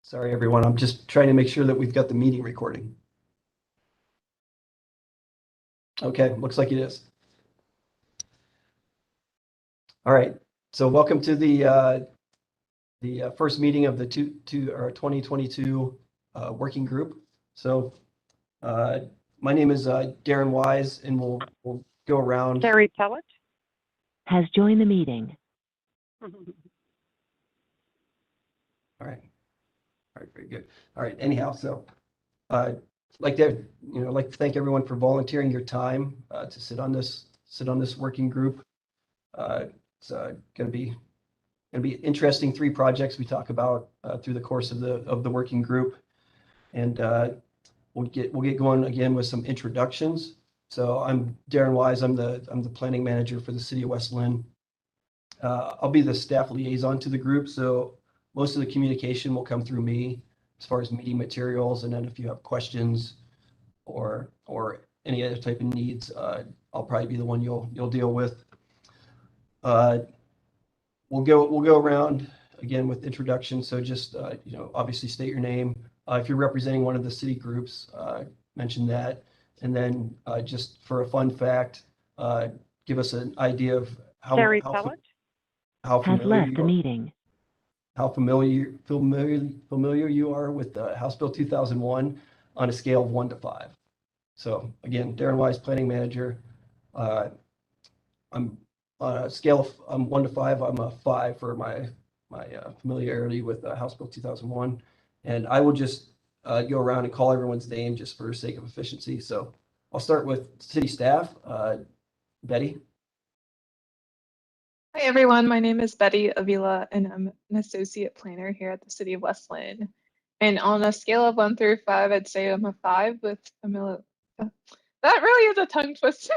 Sorry, everyone. I'm just trying to make sure that we've got the meeting recording. Okay, looks like it is. All right. So welcome to the first meeting of the 2022 working group. So my name is Darren Wise, and we'll go around. Carrie Pellet has joined the meeting. All right. All right, very good. All right. Anyhow, so like to thank everyone for volunteering your time to sit on this working group. It's going to be interesting 3 projects we talk about through the course of the working group, and we'll get going again with some introductions. So I'm Darren Wise. I'm the planning manager for the city of West Linn. I'll be the staff liaison to the group, so most of the communication will come through me as far as meeting materials, and then if you have questions or any other type of needs, I'll probably be the one you'll deal with. We'll go around again with introductions. So just obviously state your name. If you're representing one of the city groups, mention that, and then just for a fun fact, give us an idea of how Carrie Pellet how has familiar left you the are, meeting. how familiar you are with House Bill 2001 on a scale of 1 to 5. So again, Darren Wise, planning manager. I'm on a scale of 1 to 5. I'm a 5 for my familiarity with House Bill 2001, and I will just go around and call everyone's name just for sake of efficiency. So I'll start with city staff. Betty. Hi everyone, my name is Betty Avila and I'm an associate planner here at the City of West Linn. And on a scale of 1 through 5, I'd say I'm a 5 with that really is a tongue twister.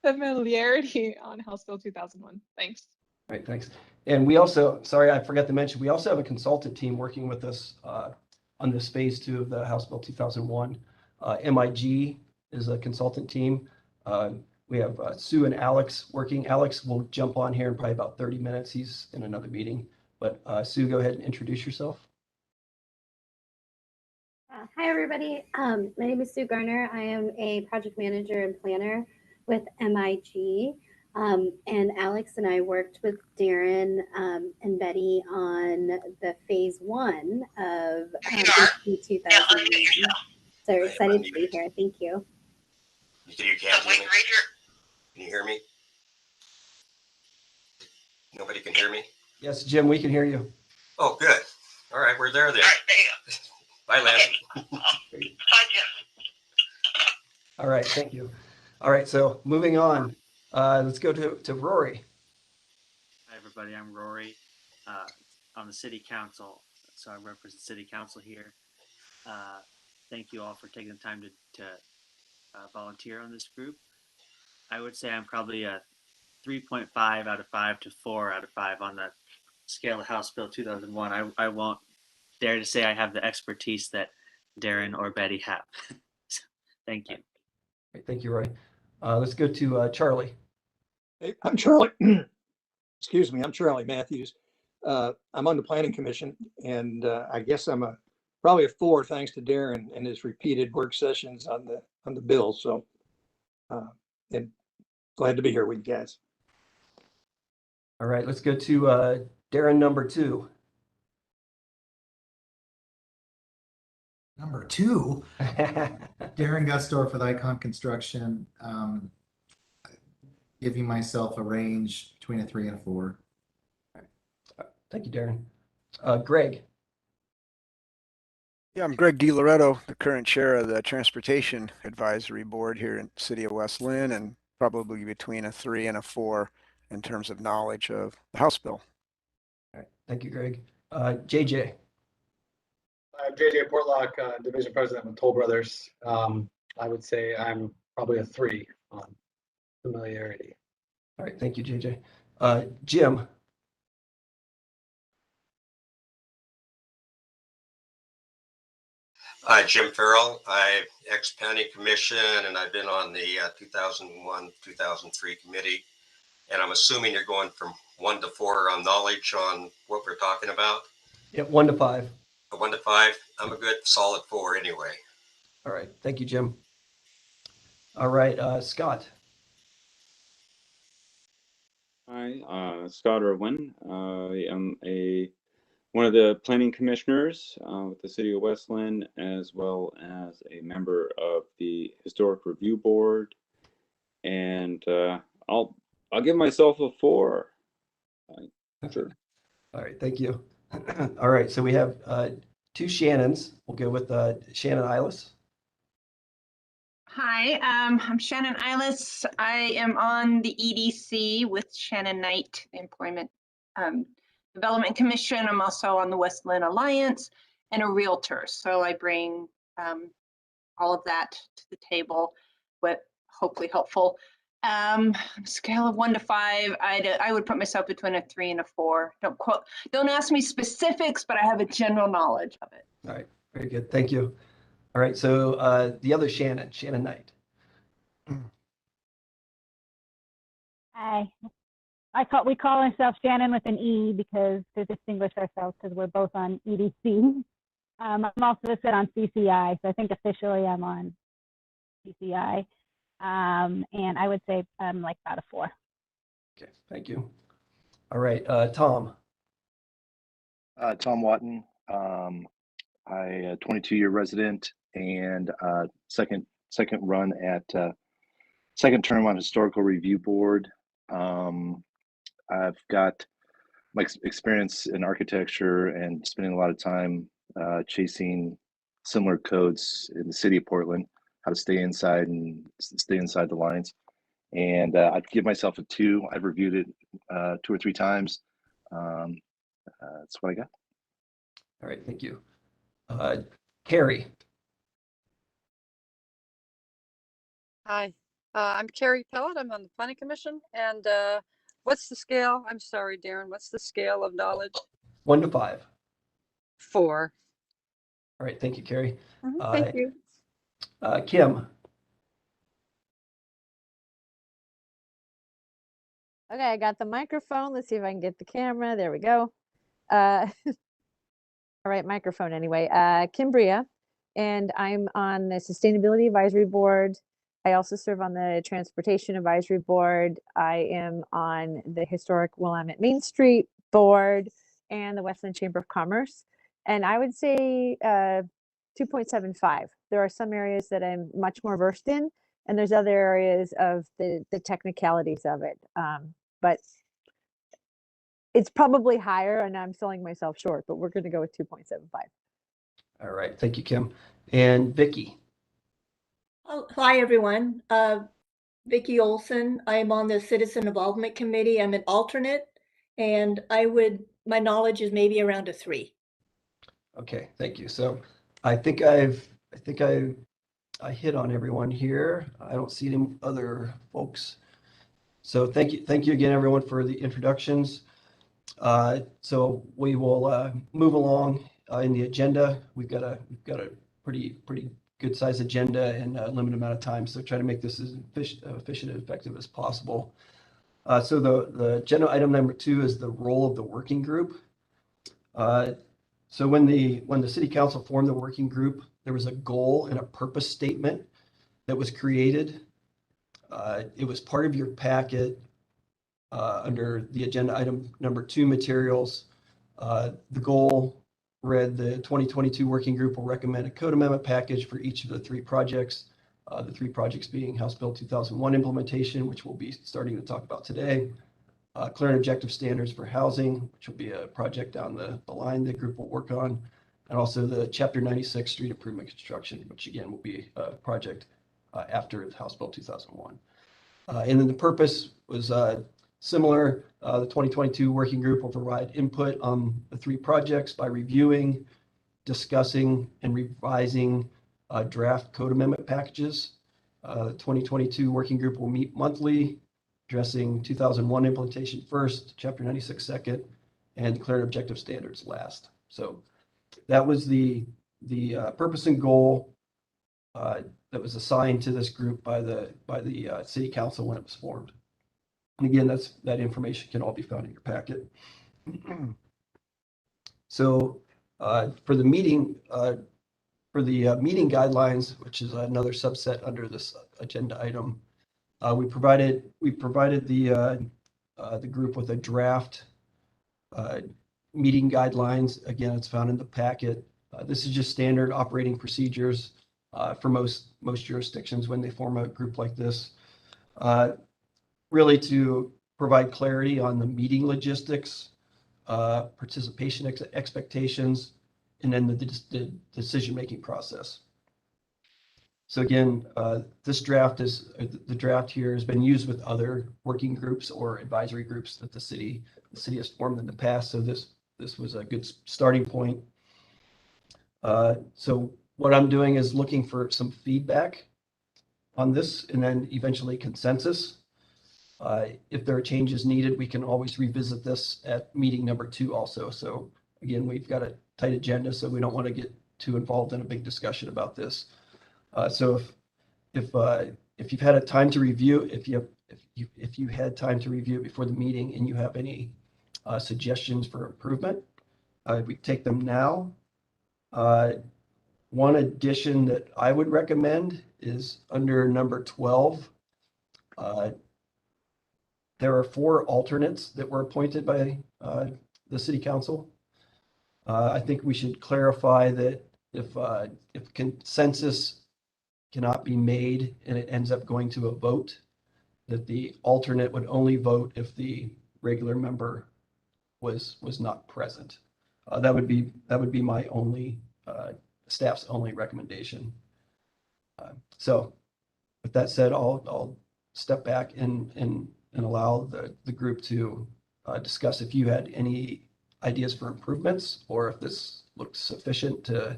Familiarity on House Bill 2001. Thanks. All right, thanks. And we also, sorry, I forgot to mention, we also have a consultant team working with us on this phase 2 of the House Bill 2001. MIG is a consultant team. We have Sue and Alex working. Alex will jump on here in probably about 30 minutes. He's in another meeting. But Sue, go ahead and introduce yourself. Hi, everybody. My name is Sue Garner. I am a project manager and planner with MIG. And Alex and I worked with Darren and Betty on the phase 1 of 2001. So we're excited to be here. Thank you. You can't hear me? Can you hear me? Nobody can hear me? Yes, Jim, we can hear you. Oh, good. All right, we're there then. Bye, Lance. Hi, Jim. All right, thank you. All right, so moving on. Let's go to Rory. Hi, everybody. I'm Rory on the City Council. So I represent City Council here. Thank you all for taking the time to volunteer on this group. I would say I'm probably a 3.5 out of 5 to 4 out of 5 on the scale of House Bill 2001. I won't dare to say I have the expertise that Darren or Betty have. So, thank you. Great, thank you, Roy. Let's go to Charlie. Hey, I'm Charlie. Excuse me, I'm Charlie Matthews. I'm on the Planning Commission, and I guess I'm probably a 4 thanks to Darren and his repeated work sessions on the bill. So, and glad to be here with you guys. All right, let's go to Darren number 2. Number 2, Darren Gustor for the Icon Construction. Giving myself a range between a 3 and a 4. Thank you, Darren. Greg. Yeah, I'm Greg DiLoretto, the current chair of the Transportation Advisory Board here in the city of West Linn, and probably between a 3 and a 4 in terms of knowledge of the House bill. All right, thank you, Greg. JJ. I'm JJ Portlock, Division President with Toll Brothers. I would say I'm probably a 3 on familiarity. All right, thank you, JJ. Jim. Jim Farrell. I'm ex-Planning Commission, and I've been on the 2001-2003 committee. And I'm assuming you're going from 1 to 4 on knowledge on what we're talking about? Yeah, 1 to 5. a 1 to 5. I'm a good solid 4 anyway. All right. Thank you, Jim. All right, Scott. Hi, Scott Irwin. I am one of the planning commissioners with the city of West Linn, as well as a member of the Historic Review Board. And I'll give myself a 4. Sure. All right, thank you. All right, so we have 2 Shannons. We'll go with Shannon Eilis. Hi, I'm Shannon Eilis. I am on the EDC with Shannon Knight, Employment Development Commission. I'm also on the West Linn Alliance and a realtor. So I bring all of that to the table, but hopefully helpful. Scale of 1 to 5, I would put myself between a 3 and a 4. Don't ask me specifics, but I have a general knowledge of it. All right, very good. Thank you. All right, so the other Shannon Knight. Hi. We call ourselves Shannon with an E because to distinguish ourselves because we're both on EDC. I'm also sit on CCI, so I think officially I'm on CCI. And I would say I'm like about a 4. Okay, thank you. All right, Tom. Tom Watton. I 22-year resident and second run at second term on Historical Review Board. I've got my experience in architecture and spending a lot of time chasing similar codes in the city of Portland, how to stay inside the lines. And I'd give myself a 2. I've reviewed it 2 or 3 times. That's what I got. All right, thank you. Carrie. Hi, I'm Carrie Pellet. I'm on the Planning Commission. And what's the scale? I'm sorry, Darren. What's the scale of knowledge? 1 to 5. 4. All right, thank you, Carrie. Thank you. Kim. Okay, I got the microphone. Let's see if I can get the camera. There we go. All right, microphone anyway. Kim Bria, and I'm on the Sustainability Advisory Board. I also serve on the Transportation Advisory Board. I am on the Historic Willamette Main Street Board and the West Linn Chamber of Commerce. And I would say 2.75. There are some areas that I'm much more versed in, and there's other areas of the technicalities of it. But it's probably higher, and I'm selling myself short, but we're going to go with 2.75. All right, thank you, Kim. And Vicki. Oh, hi, everyone. Vicki Olson. I'm on the Citizen Involvement Committee. I'm an alternate, and my knowledge is maybe around a 3. Okay, thank you. So I think I hit on everyone here. I don't see any other folks. So thank you again, everyone, for the introductions. So we will move along in the agenda. We've got a pretty good size agenda and a limited amount of time. So try to make this as efficient and effective as possible. So the agenda item number 2 is the role of the working group. So when the city council formed the working group, there was a goal and a purpose statement that was created. It was part of your packet under the agenda item number 2 materials. The goal read the 2022 working group will recommend a code amendment package for each of the 3 projects. The 3 projects being House Bill 2001 implementation, which we'll be starting to talk about today. Clear and objective standards for housing, which will be a project down the line the group will work on. And also the Chapter 96 street improvement construction, which again will be a project after House Bill 2001. And then the purpose was similar. The 2022 working group will provide input on the 3 projects by reviewing, discussing, and revising draft code amendment packages. The 2022 working group will meet monthly, addressing 2001 implementation first, Chapter 96 second, and clear and objective standards last. So that was the purpose and goal that was assigned to this group by the city council when it was formed. And again, that information can all be found in your packet. So For the meeting, meeting guidelines, which is another subset under this agenda item, we provided the group with a draft meeting guidelines. Again, it's found in the packet. This is just standard operating procedures for most jurisdictions when they form a group like this. Really to provide clarity on the meeting logistics, participation expectations, and then the decision-making process. So again, this draft the draft here has been used with other working groups or advisory groups that the city has formed in the past. So this was a good starting point. So what I'm doing is looking for some feedback on this and then eventually consensus. If there are changes needed, we can always revisit this at meeting number 2 also. So again, we've got a tight agenda, so we don't want to get too involved in a big discussion about this. So if you've had a time to review, if you had time to review it before the meeting and you have any suggestions for improvement, we take them now. One addition that I would recommend is under number 12. There are 4 alternates that were appointed by the city council. I think we should clarify that if consensus cannot be made and it ends up going to a vote, that the alternate would only vote if the regular member was not present. That would be my only staff's only recommendation. So with that said, I'll step back and allow the group to discuss if you had any ideas for improvements or if this looks sufficient to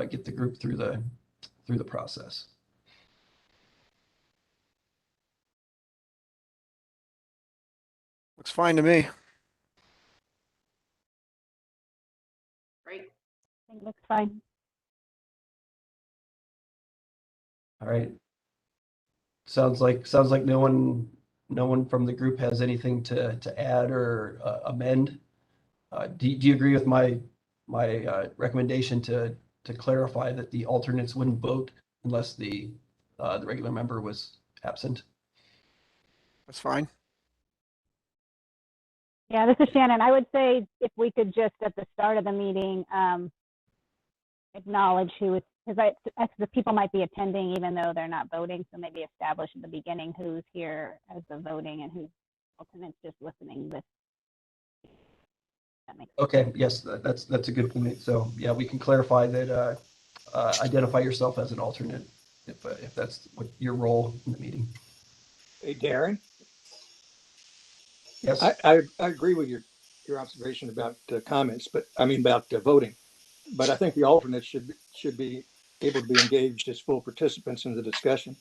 get the group through the process. Looks fine to me. Great. I think it looks fine. All right. Sounds like no one from the group has anything to add or amend. Do you agree with my recommendation to clarify that the alternates wouldn't vote unless the regular member was absent? That's fine. Yeah, this is Shannon. I would say if we could just at the start of the meeting acknowledge who was, because the people might be attending even though they're not voting. So maybe establish at the beginning who's here as the voting and who's alternates just listening. That makes sense. Okay. Yes, that's a good point. So yeah, we can clarify that. Identify yourself as an alternate if that's what your role in the meeting. Hey, Darren. Yes. I agree with your observation about comments, but I mean about voting. But I think the alternates should be able to be engaged as full participants in the discussion.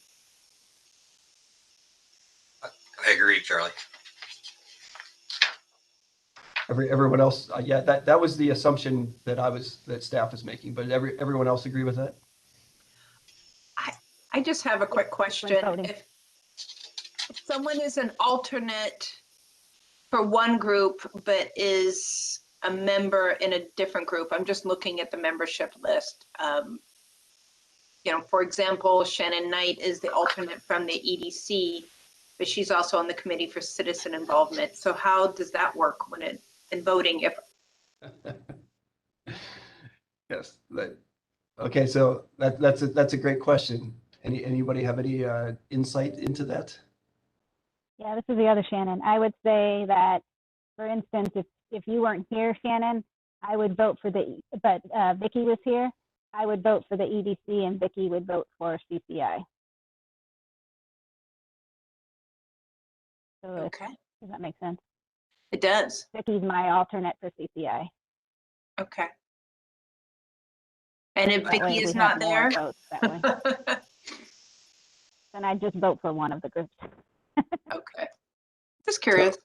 I agree, Charlie. Everyone else, yeah, that was the assumption that staff was making, but everyone else agree with that? I just have a quick question. If someone is an alternate for one group, but is a member in a different group, I'm just looking at the membership list. For example, Shannon Knight is the alternate from the EDC, but she's also on the committee for citizen involvement. So how does that work when in voting? Yes. Okay. So that's a great question. Anybody have any insight into that? Yeah, this is the other Shannon. I would say that, for instance, if you weren't here, Shannon, I would vote for but Vicky was here, I would vote for the EDC and Vicky would vote for CCI. So okay. Does that make sense? It does. Vicky's my alternate for CCI. Okay. And if Vicky is not there? Then I just vote for one of the groups. Okay. Just curious.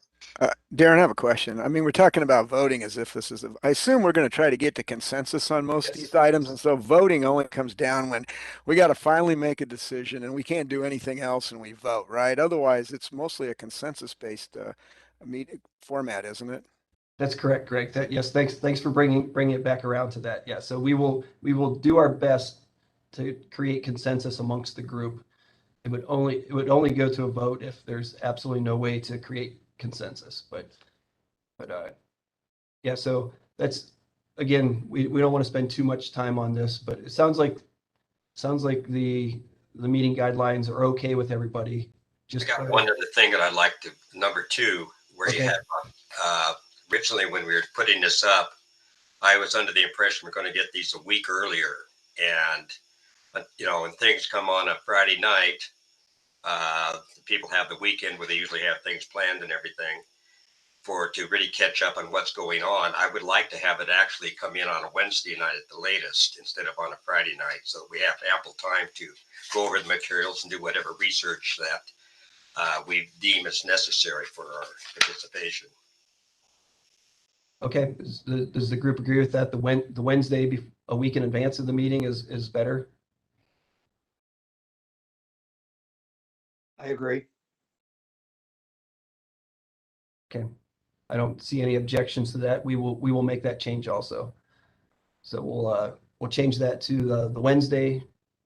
Darren, I have a question. I mean, we're talking about voting as if this is, I assume we're going to try to get to consensus on most of these items. And so voting only comes down when we got to finally make a decision and we can't do anything else and we vote, right? Otherwise, it's mostly a consensus-based meeting format, isn't it? That's correct, Greg. Yes, thanks for bringing it back around to that. Yeah, so we will do our best to create consensus amongst the group. It would only go to a vote if there's absolutely no way to create consensus. But yeah, so that's, again, we don't want to spend too much time on this, but it sounds like the meeting guidelines are okay with everybody. I got one other thing that I'd like to, number 2, where you Okay. had originally when we were putting this up, I was under the impression we're going to get these a week earlier. And, when things come on a Friday night, people have the weekend where they usually have things planned and everything to really catch up on what's going on. I would like to have it actually come in on a Wednesday night at the latest instead of on a Friday night, so we have ample time to go over the materials and do whatever research that we deem is necessary for our participation. Okay, does the group agree with that? The Wednesday a week in advance of the meeting is better? I agree. Okay, I don't see any objections to that. We will make that change also. So we'll change that to the Wednesday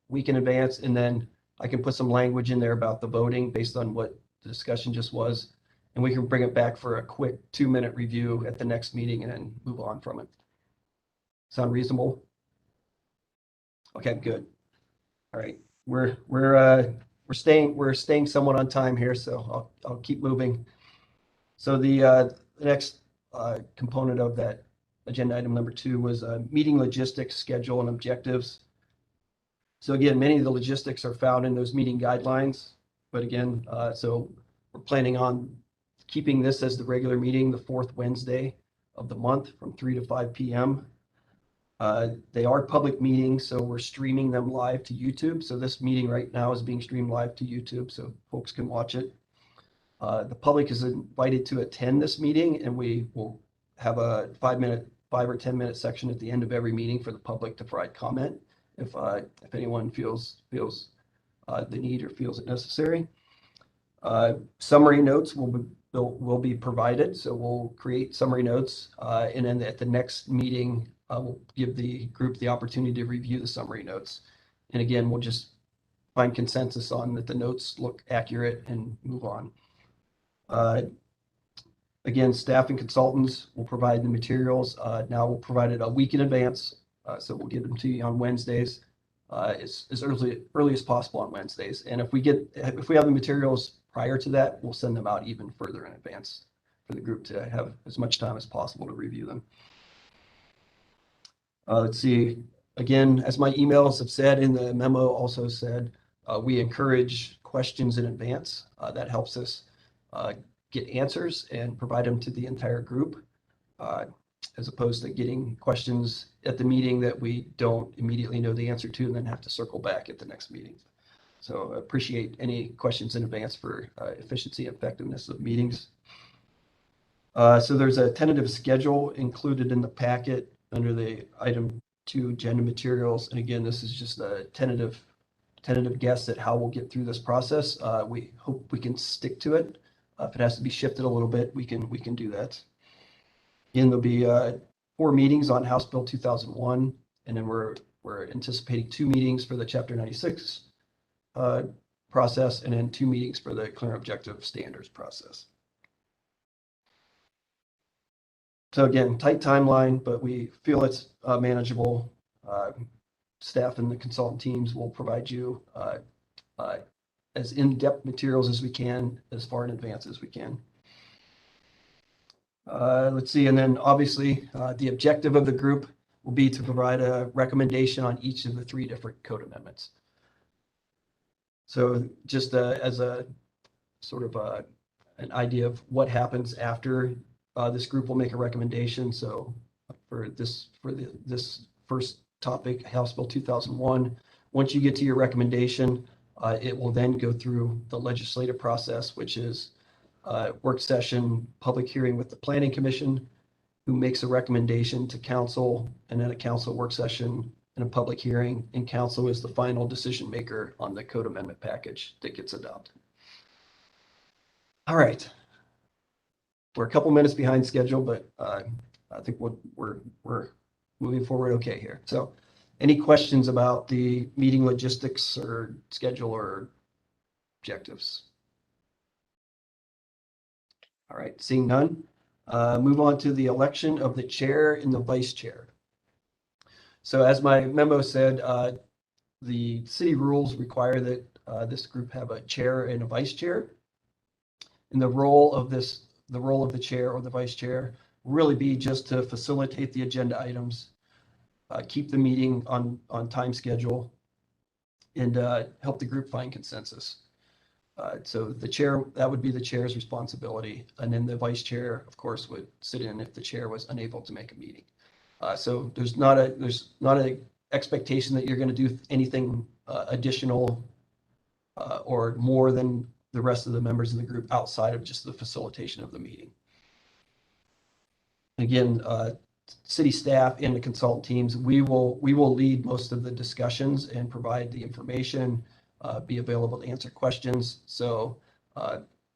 week in advance, and then I can put some language in there about the voting based on what the discussion just was, and we can bring it back for a quick 2-minute review at the next meeting and then move on from it. Sound reasonable? Okay, good. All right, we're staying somewhat on time here, so I'll keep moving. So the next component of that agenda item number 2 was meeting logistics, schedule, and objectives. So again, many of the logistics are found in those meeting guidelines, but again, so we're planning on keeping this as the regular meeting, the 4th Wednesday of the month from 3 to 5 p.m. They are public meetings, so we're streaming them live to YouTube. So this meeting right now is being streamed live to YouTube, so folks can watch it. The public is invited to attend this meeting, and we will have a 5 or 10 minute section at the end of every meeting for the public to provide comment if anyone feels the need or feels it necessary. Summary notes will be provided, so we'll create summary notes, and then at the next meeting, we'll give the group the opportunity to review the summary notes. And again, we'll just find consensus on that the notes look accurate and move on. Again, staff and consultants will provide the materials. Now we'll provide it a week in advance, so we'll get them to you on Wednesdays, as early as possible on Wednesdays. And if we have the materials prior to that, we'll send them out even further in advance for the group to have as much time as possible to review them. Let's see. Again, as my emails have said, in the memo also said, we encourage questions in advance. That helps us get answers and provide them to the entire group, as opposed to getting questions at the meeting that we don't immediately know the answer to and then have to circle back at the next meeting. So I appreciate any questions in advance for efficiency and effectiveness of meetings. So there's a tentative schedule included in the packet under the item 2 agenda materials. And again, this is just a tentative guess at how we'll get through this process. We hope we can stick to it. If it has to be shifted a little bit, we can do that. Again, there'll be 4 meetings on House Bill 2001, and then we're anticipating 2 meetings for the Chapter 96 process, and then 2 meetings for the Clear Objective Standards process. So again, tight timeline, but we feel it's manageable. Staff and the consultant teams will provide you as in-depth materials as we can, as far in advance as we can. Let's see, and then obviously the objective of the group will be to provide a recommendation on each of the 3 different code amendments. So just as a sort of an idea of what happens after this group will make a recommendation. So for this first topic, House Bill 2001, once you get to your recommendation, it will then go through the legislative process, which is work session, public hearing with the Planning Commission, who makes a recommendation to council, and then a council work session and a public hearing, and council is the final decision maker on the code amendment package that gets adopted. All right. we're a couple minutes behind schedule, but I think we're moving forward okay here. So any questions about the meeting logistics or schedule or objectives? All right, seeing none, move on to the election of the chair and the vice chair. So as my memo said, the city rules require that this group have a chair and a vice chair. And the role of the chair or the vice chair will really be just to facilitate the agenda items, keep the meeting on time schedule, and help the group find consensus. So the chair, that would be the chair's responsibility. And then the vice chair, of course, would sit in if the chair was unable to make a meeting. So there's not a expectation that you're going to do anything additional or more than the rest of the members of the group outside of just the facilitation of the meeting. Again, city staff and the consultant teams, we will lead most of the discussions and provide the information, be available to answer questions. So,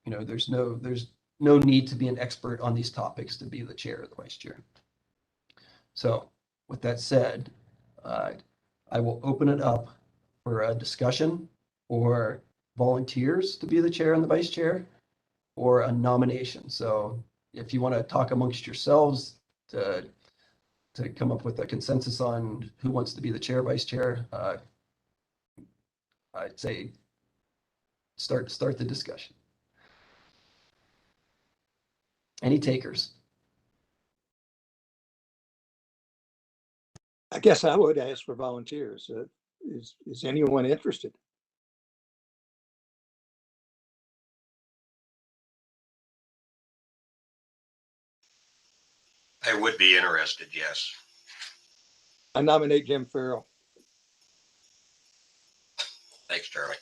there's no need to be an expert on these topics to be the chair or the vice chair. So with that said, I will open it up for a discussion or volunteers to be the chair and the vice chair or a nomination. So if you want to talk amongst yourselves to come up with a consensus on who wants to be the chair, vice chair, I'd say start the discussion. Any takers? I guess I would ask for volunteers. Is anyone interested? I would be interested, yes. I nominate Jim Farrell. Thanks, Charlie.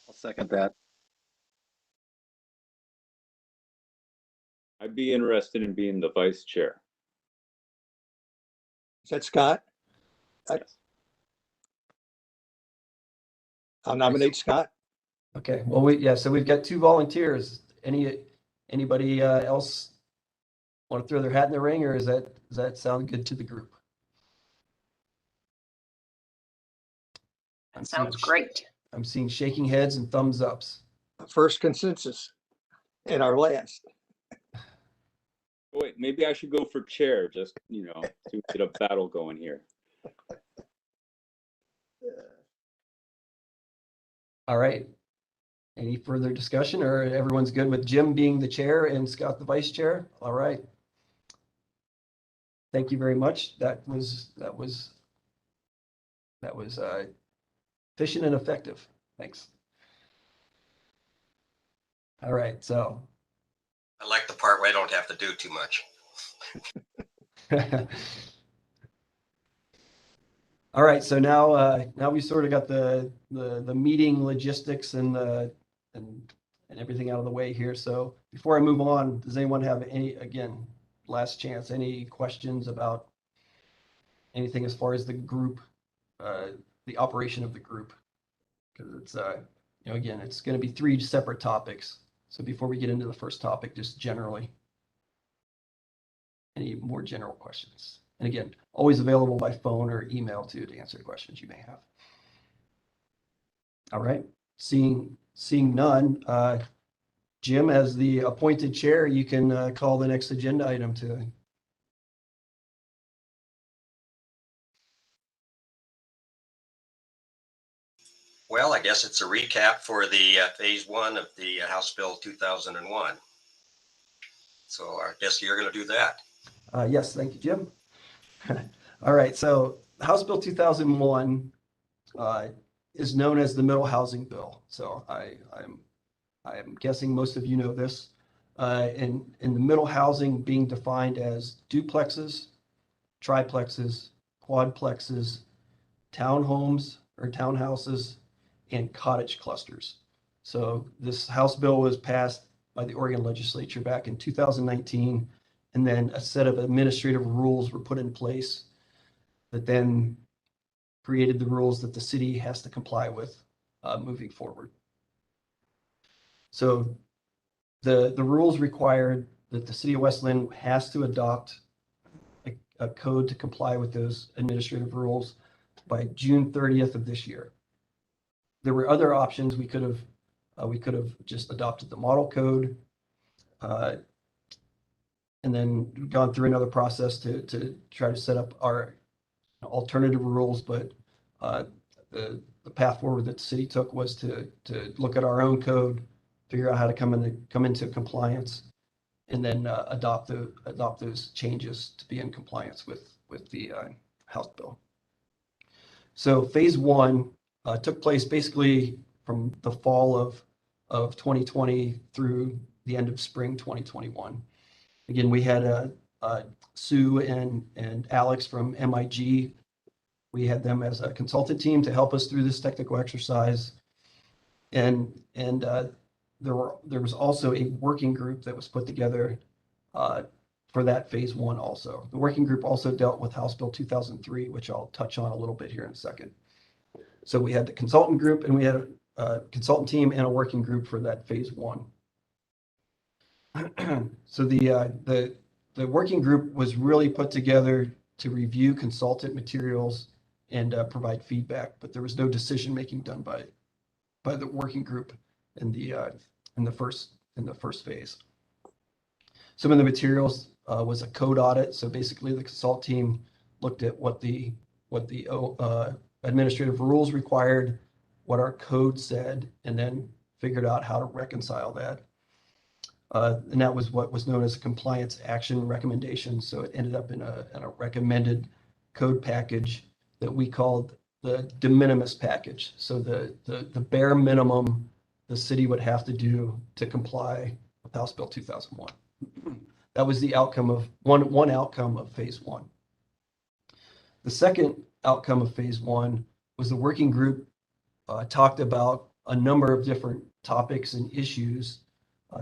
I'll second that. I'd be interested in being the vice chair. Is that Scott? I'll nominate Scott. Okay, well, so we've got 2 volunteers. Anybody else want to throw their hat in the ring, or does that sound good to the group? Sounds great. I'm seeing shaking heads and thumbs ups. First consensus and our last. Wait, maybe I should go for chair, just, to get a battle going here. All right. Any further discussion, or everyone's good with Jim being the chair and Scott the vice chair? All right. Thank you very much. That was efficient and effective. Thanks. All right, so. I like the part where I don't have to do too much. All right, so now we sort of got the meeting logistics and everything out of the way here. So before I move on, does anyone have again, last chance, any questions about anything as far as the group, the operation of the group? Because it's again, it's going to be 3 separate topics. So before we get into the first topic, just generally, any more general questions? And again, always available by phone or email to answer questions you may have. All right, seeing none, Jim, as the appointed chair, you can call the next agenda item to. Well, I guess it's a recap for the phase 1 of the House Bill 2001. So I guess you're going to do that. Yes, thank you, Jim. All right, so House Bill 2001 is known as the Middle Housing Bill. So I'm guessing most of you know this. In the middle housing being defined as duplexes, triplexes, quadplexes, townhomes or townhouses, and cottage clusters. So this House bill was passed by the Oregon legislature back in 2019, and then a set of administrative rules were put in place that then created the rules that the city has to comply with moving forward. So the rules required that the city of West Linn has to adopt a code to comply with those administrative rules by June 30th of this year. There were other options. We could have just adopted the model code and then gone through another process to try to set up our alternative rules. But the path forward that the city took was to look at our own code, figure out how to come into compliance, and then adopt those changes to be in compliance with the House bill. So phase one took place basically from the fall of 2020 through the end of spring 2021. Again, we had Sue and Alex from MIG. We had them as a consultant team to help us through this technical exercise. And there was also a working group that was put together for that phase one also. The working group also dealt with House Bill 2003, which I'll touch on a little bit here in a second. So we had the consultant group, and we had a consultant team and a working group for that phase one. So the working group was really put together to review consultant materials and provide feedback, but there was no decision making done by the working group in the first phase. Some of the materials was a code audit. So basically, the consult team looked at what the administrative rules required, what our code said, and then figured out how to reconcile that. And that was what was known as a compliance action recommendation. So it ended up in a recommended code package that we called the de minimis package. So the bare minimum the city would have to do to comply with House Bill 2001. That was the outcome of one outcome of phase one. The second outcome of phase one was the working group talked about a number of different topics and issues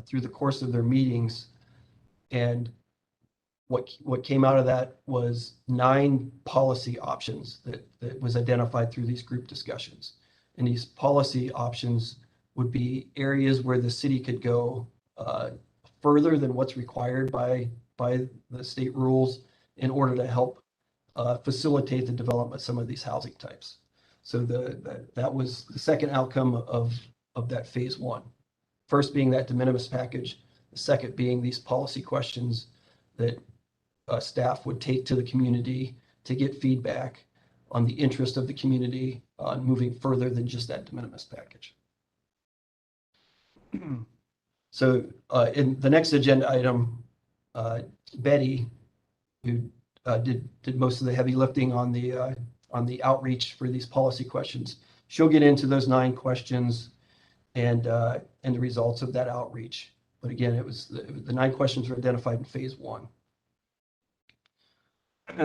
through the course of their meetings. And what came out of that was 9 policy options that was identified through these group discussions. And these policy options would be areas where the city could go further than what's required by the state rules in order to help facilitate the development of some of these housing types. So that was the second outcome of that phase one. First being that de minimis package, the second being these policy questions that staff would take to the community to get feedback on the interest of the community on moving further than just that de minimis package. So in the next agenda item, Betty, who did most of the heavy lifting on the outreach for these policy questions, she'll get into those 9 questions and the results of that outreach. But again, it was the 9 questions were identified in phase one.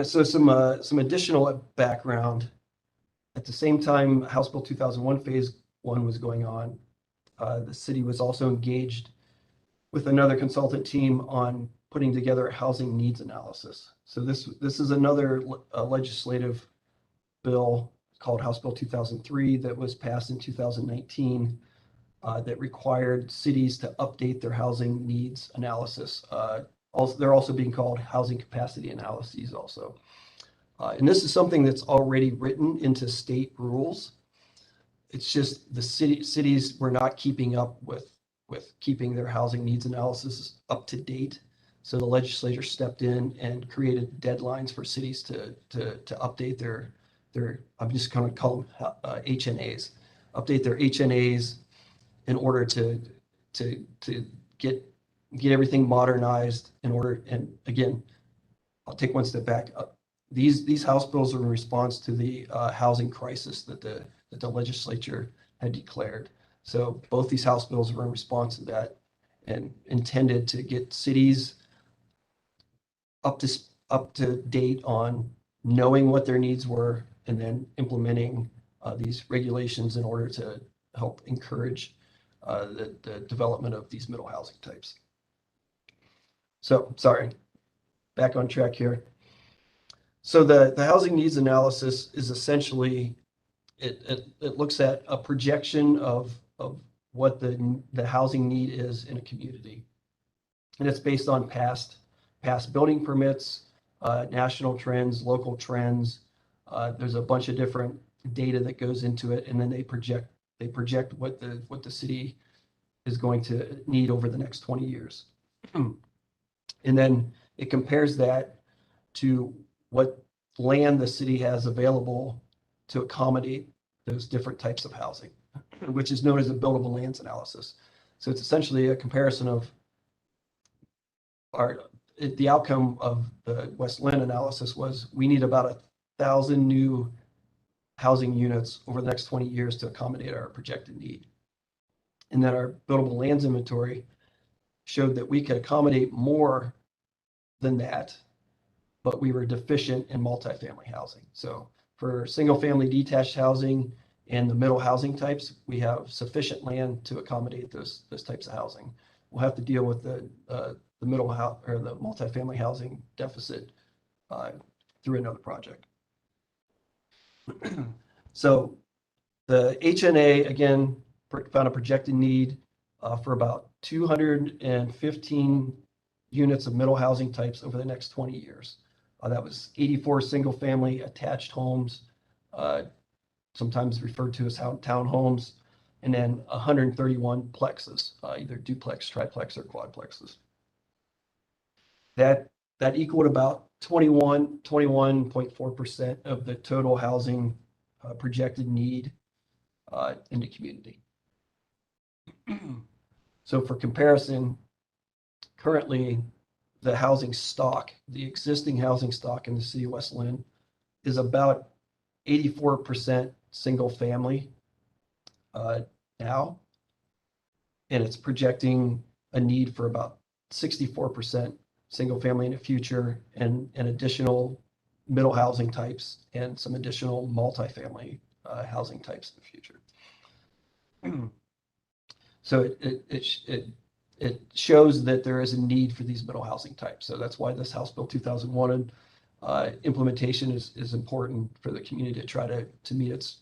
So some additional background. At the same time, House Bill 2001 phase one was going on. The city was also engaged with another consultant team on putting together a housing needs analysis. So this is another legislative bill called House Bill 2003 that was passed in 2019 that required cities to update their housing needs analysis. They're also being called housing capacity analyses also. And this is something that's already written into state rules. It's just the cities were not keeping up with keeping their housing needs analysis up to date. So the legislature stepped in and created deadlines for cities to update their I'm just going to call them HNAs, update their HNAs in order to get everything modernized in order. And again, I'll take one step back. These House bills are in response to the housing crisis that the legislature had declared. So both these House bills were in response to that and intended to get cities up to date on knowing what their needs were and then implementing these regulations in order to help encourage the development of these middle housing types. So, sorry, back on track here. So the housing needs analysis is essentially, it looks at a projection of what the housing need is in a community. And it's based on past building permits, national trends, local trends. There's a bunch of different data that goes into it, and then they project what the city is going to need over the next 20 years. And then it compares that to what land the city has available to accommodate those different types of housing, which is known as a buildable lands analysis. So it's essentially a comparison of the outcome of the West Linn analysis was we need about 1,000 new housing units over the next 20 years to accommodate our projected need. And then our buildable lands inventory showed that we could accommodate more than that, but we were deficient in multifamily housing. So for single family detached housing and the middle housing types, we have sufficient land to accommodate those types of housing. We'll have to deal with the middle house or the multifamily housing deficit through another project. So the HNA again found a projected need for about 215 units of middle housing types over the next 20 years. That was 84 single family attached homes, sometimes referred to as townhomes, and then 131 plexes, either duplex, triplex, or quadplexes. That equaled about 21.4% of the total housing projected need in the community. So for comparison, currently the housing stock, the existing housing stock in the city of West Linn is about 84% single family now, and it's projecting a need for about 64% single family in the future, and additional middle housing types and some additional multifamily housing types in the future. So it shows that there is a need for these middle housing types. So that's why this House Bill 2001 implementation is important for the community to try to meet its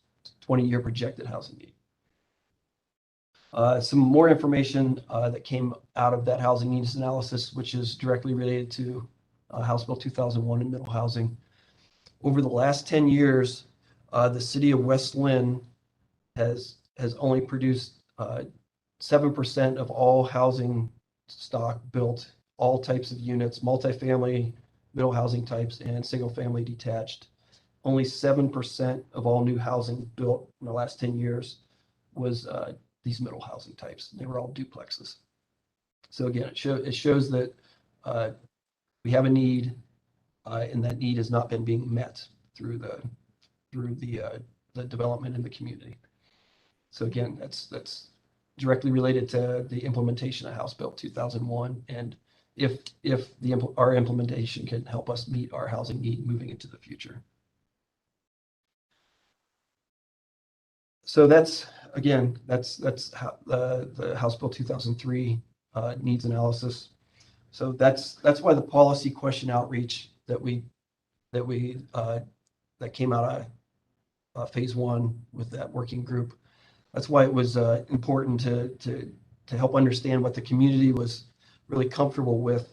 20-year projected housing need. Some more information that came out of that housing needs analysis, which is directly related to House Bill 2001 and middle housing. Over the last 10 years, the city of West Linn has only produced 7% of all housing stock built, all types of units, multifamily, middle housing types, and single family detached. Only 7% of all new housing built in the last 10 years was these middle housing types. They were all duplexes. So again, it shows that we have a need, and that need has not been being met through the development in the community. So again, that's directly related to the implementation of House Bill 2001, and if our implementation can help us meet our housing need moving into the future. So that's how the House Bill 2003 needs analysis. So that's why the policy question outreach that came out of phase one with that working group. That's why it was important to help understand what the community was really comfortable with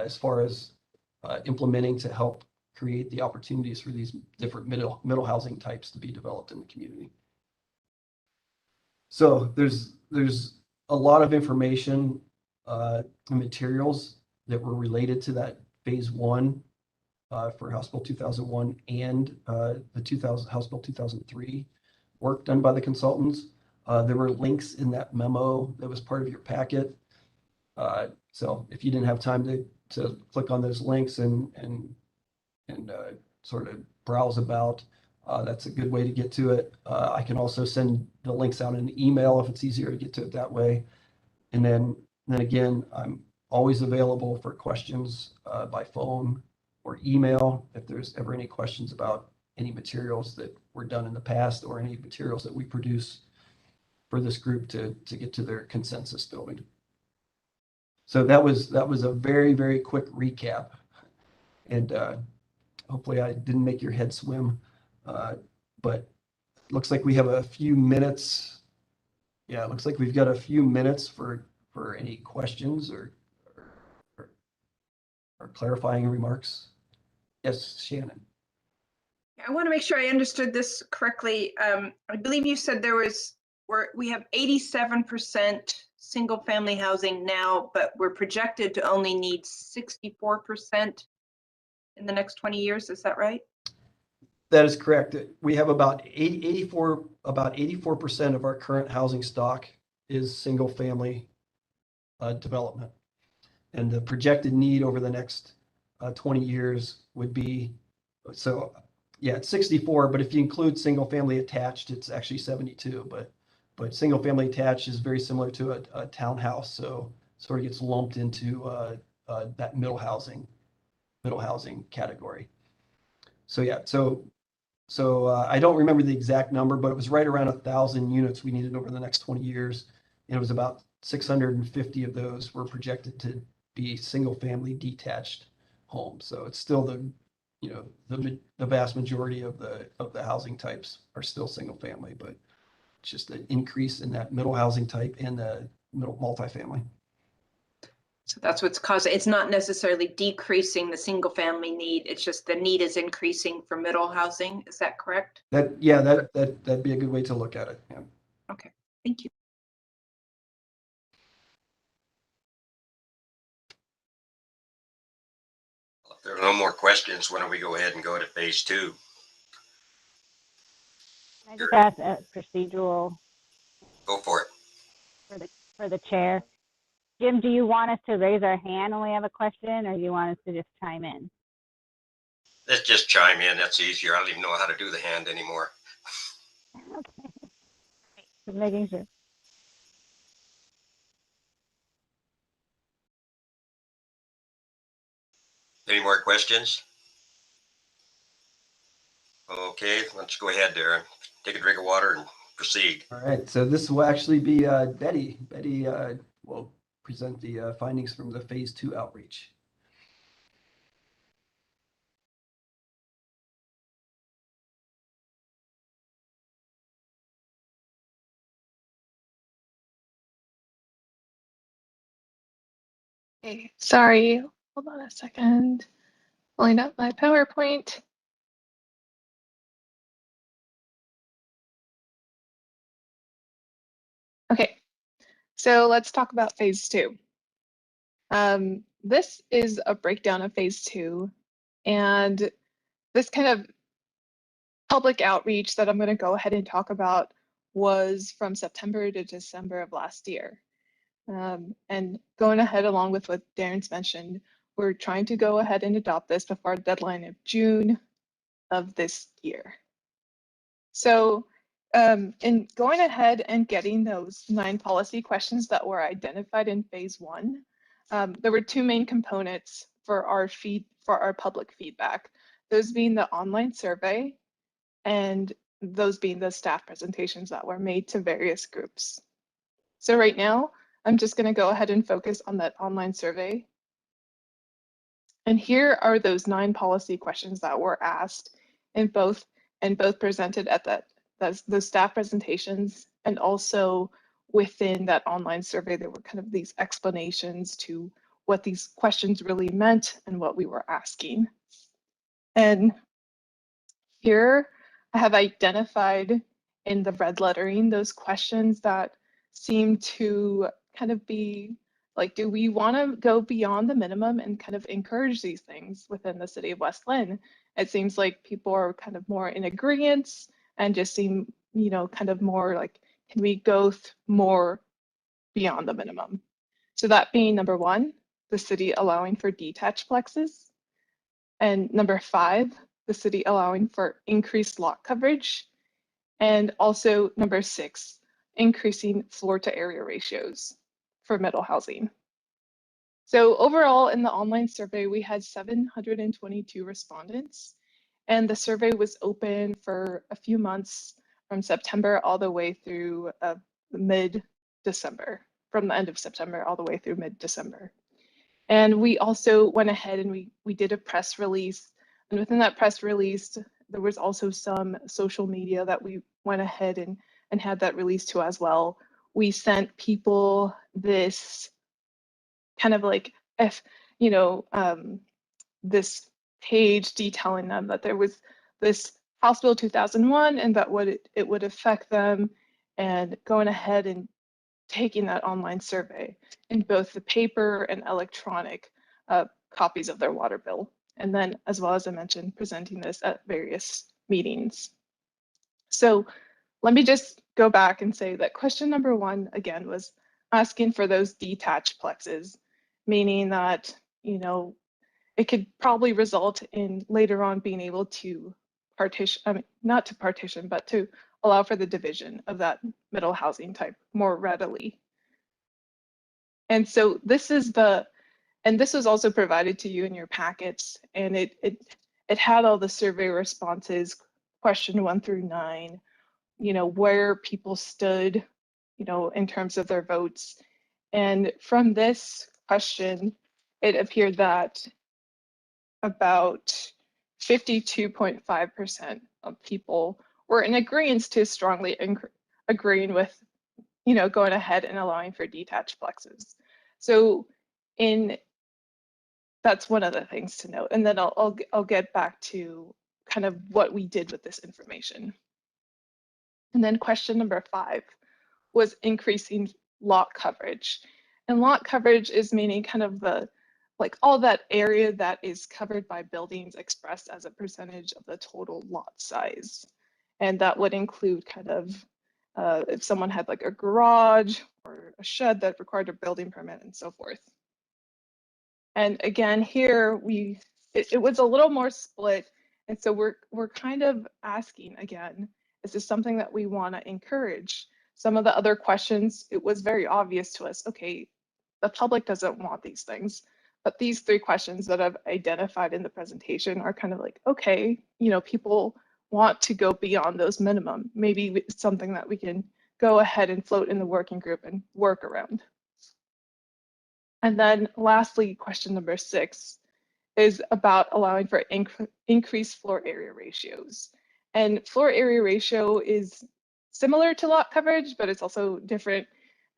as far as implementing to help create the opportunities for these different middle housing types to be developed in the community. So there's a lot of information and materials that were related to that phase one for House Bill 2001 and the House Bill 2003 work done by the consultants. There were links in that memo that was part of your packet. So if you didn't have time to click on those links and sort of browse about, that's a good way to get to it. I can also send the links out in an email if it's easier to get to it that way. And then again, I'm always available for questions by phone or email if there's ever any questions about any materials that were done in the past or any materials that we produce for this group to get to their consensus building. So that was a very, very quick recap, and hopefully I didn't make your head swim, but it looks like we have a few minutes. Yeah, it looks like we've got a few minutes for any questions or or clarifying remarks? Yes, Shannon. I want to make sure I understood this correctly. I believe you said we have 87% single family housing now, but we're projected to only need 64% in the next 20 years. Is that right? That is correct. We have about 84% of our current housing stock is single family development. And the projected need over the next 20 years would be, so yeah, it's 64, but if you include single family attached, it's actually 72. But single family attached is very similar to a townhouse, so sort of gets lumped into that middle housing category. So yeah, so I don't remember the exact number, but it was right around 1,000 units we needed over the next 20 years. And it was about 650 of those were projected to be single family detached homes. So it's still the vast majority of the housing types are still single family, but it's just an increase in that middle housing type and the middle multifamily. So that's what's causing, it's not necessarily decreasing the single family need. It's just the need is increasing for middle housing. Is that correct? That'd be a good way to look at it. Yeah. Okay, thank you. If there are no more questions, why don't we go ahead and go to phase 2? Can I just ask a procedural Go for it. for the chair? Jim, do you want us to raise our hand when we have a question, or do you want us to just chime in? Let's just chime in. That's easier. I don't even know how to do the hand anymore. Okay. Just making sure. Any more questions? Okay, let's go ahead, Darren. Take a drink of water and proceed. All right, so this will actually be Betty. Betty will present the findings from the phase 2 outreach. Okay, sorry, hold on a second. Pulling up my PowerPoint. Okay, so let's talk about phase 2. This is a breakdown of phase 2, and this kind of public outreach that I'm going to go ahead and talk about was from September to December of last year. And going ahead along with what Darren's mentioned, we're trying to go ahead and adopt this before the deadline of June of this year. So in going ahead and getting those 9 policy questions that were identified in phase 1, there were 2 main components for our public feedback, those being the online survey and those being the staff presentations that were made to various groups. So right now, I'm just going to go ahead and focus on that online survey. And here are those 9 policy questions that were asked and both presented at those staff presentations, and also within that online survey, there were kind of these explanations to what these questions really meant and what we were asking. And here I have identified in the red lettering those questions that seem to kind of be like, do we want to go beyond the minimum and kind of encourage these things within the city of West Linn? It seems like people are kind of more in agreement and just seem, kind of more like, can we go more beyond the minimum? So that being number 1, the city allowing for detached plexes. And number 5, the city allowing for increased lot coverage. And also number 6, increasing floor to area ratios for middle housing. So overall in the online survey, we had 722 respondents, and the survey was open for a few months from September all the way through mid-December, from the end of September all the way through mid-December. And we also went ahead and we did a press release, and within that press release, there was also some social media that we went ahead and had that released to as well. We sent people this kind of like, this page detailing them that there was this House Bill 2001 and that it would affect them, and going ahead and taking that online survey in both the paper and electronic copies of their water bill. And then, as well as I mentioned, presenting this at various meetings. So let me just go back and say that question number 1, again, was asking for those detached plexes, meaning that, it could probably result in later on being able to partition, not to partition, but to allow for the division of that middle housing type more readily. And so this is this was also provided to you in your packets, and it had all the survey responses, question 1 through 9, where people stood, in terms of their votes. And from this question, it appeared that about 52.5% of people were in agreement to strongly agreeing with, going ahead and allowing for detached plexes. So that's one of the things to note. And then I'll get back to kind of what we did with this information. And then question number 5 was increasing lot coverage. And lot coverage is meaning kind of all that area that is covered by buildings expressed as a percentage of the total lot size. And that would include kind of if someone had like a garage or a shed that required a building permit and so forth. And again, here it was a little more split. And so we're kind of asking again, is this something that we want to encourage? Some of the other questions, it was very obvious to us, okay, the public doesn't want these things. But these 3 questions that I've identified in the presentation are kind of like, okay, people want to go beyond those minimum. Maybe it's something that we can go ahead and float in the working group and work around. And then lastly, question number 6 is about allowing for increased floor area ratios. And floor area ratio is similar to lot coverage, but it's also different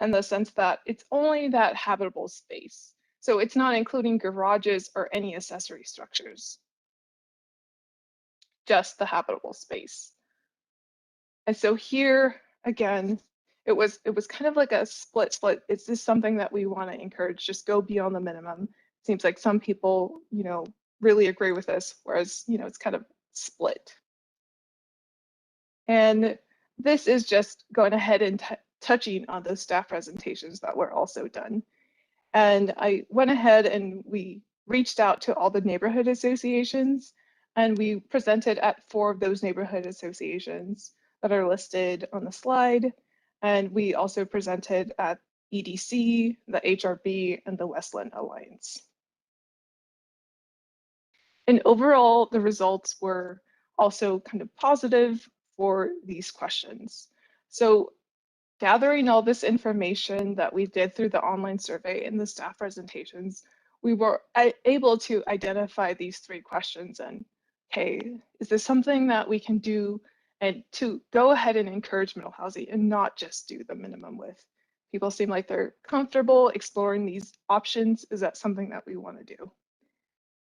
in the sense that it's only that habitable space. So it's not including garages or any accessory structures, just the habitable space. And so here, again, it was kind of like a split. Is this something that we want to encourage? Just go beyond the minimum. Seems like some people, really agree with this, whereas, it's kind of split. And this is just going ahead and touching on those staff presentations that were also done. And I went ahead and we reached out to all the neighborhood associations, and we presented at 4 of those neighborhood associations that are listed on the slide. And we also presented at EDC, the HRB, and the Westland Alliance. And overall, the results were also kind of positive for these questions. So gathering all this information that we did through the online survey and the staff presentations, we were able to identify these 3 questions and, hey, is this something that we can do and to go ahead and encourage middle housing and not just do the minimum width? People seem like they're comfortable exploring these options. Is that something that we want to do?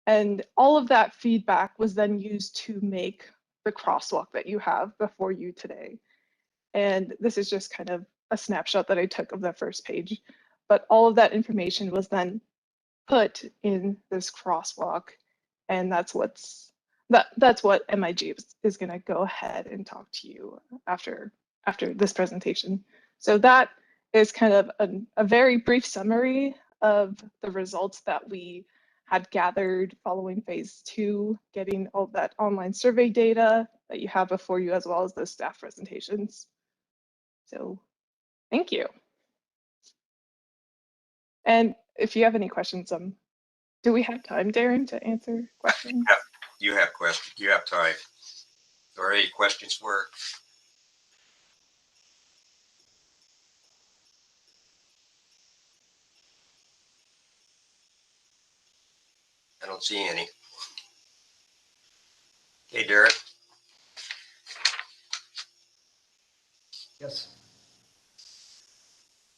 And all of that feedback was then used to make the crosswalk that you have before you today. And this is just kind of a snapshot that I took of the first page. But all of that information was then put in this crosswalk. And that's what MIG is going to go ahead and talk to you after this presentation. So that is kind of a very brief summary of the results that we had gathered following phase 2, getting all that online survey data that you have before you, as well as those staff presentations. So thank you. And if you have any questions, do we have time, Darren, to answer questions? You have questions. You have time. Are there any questions for? I don't see any. Hey, Derek. Yes.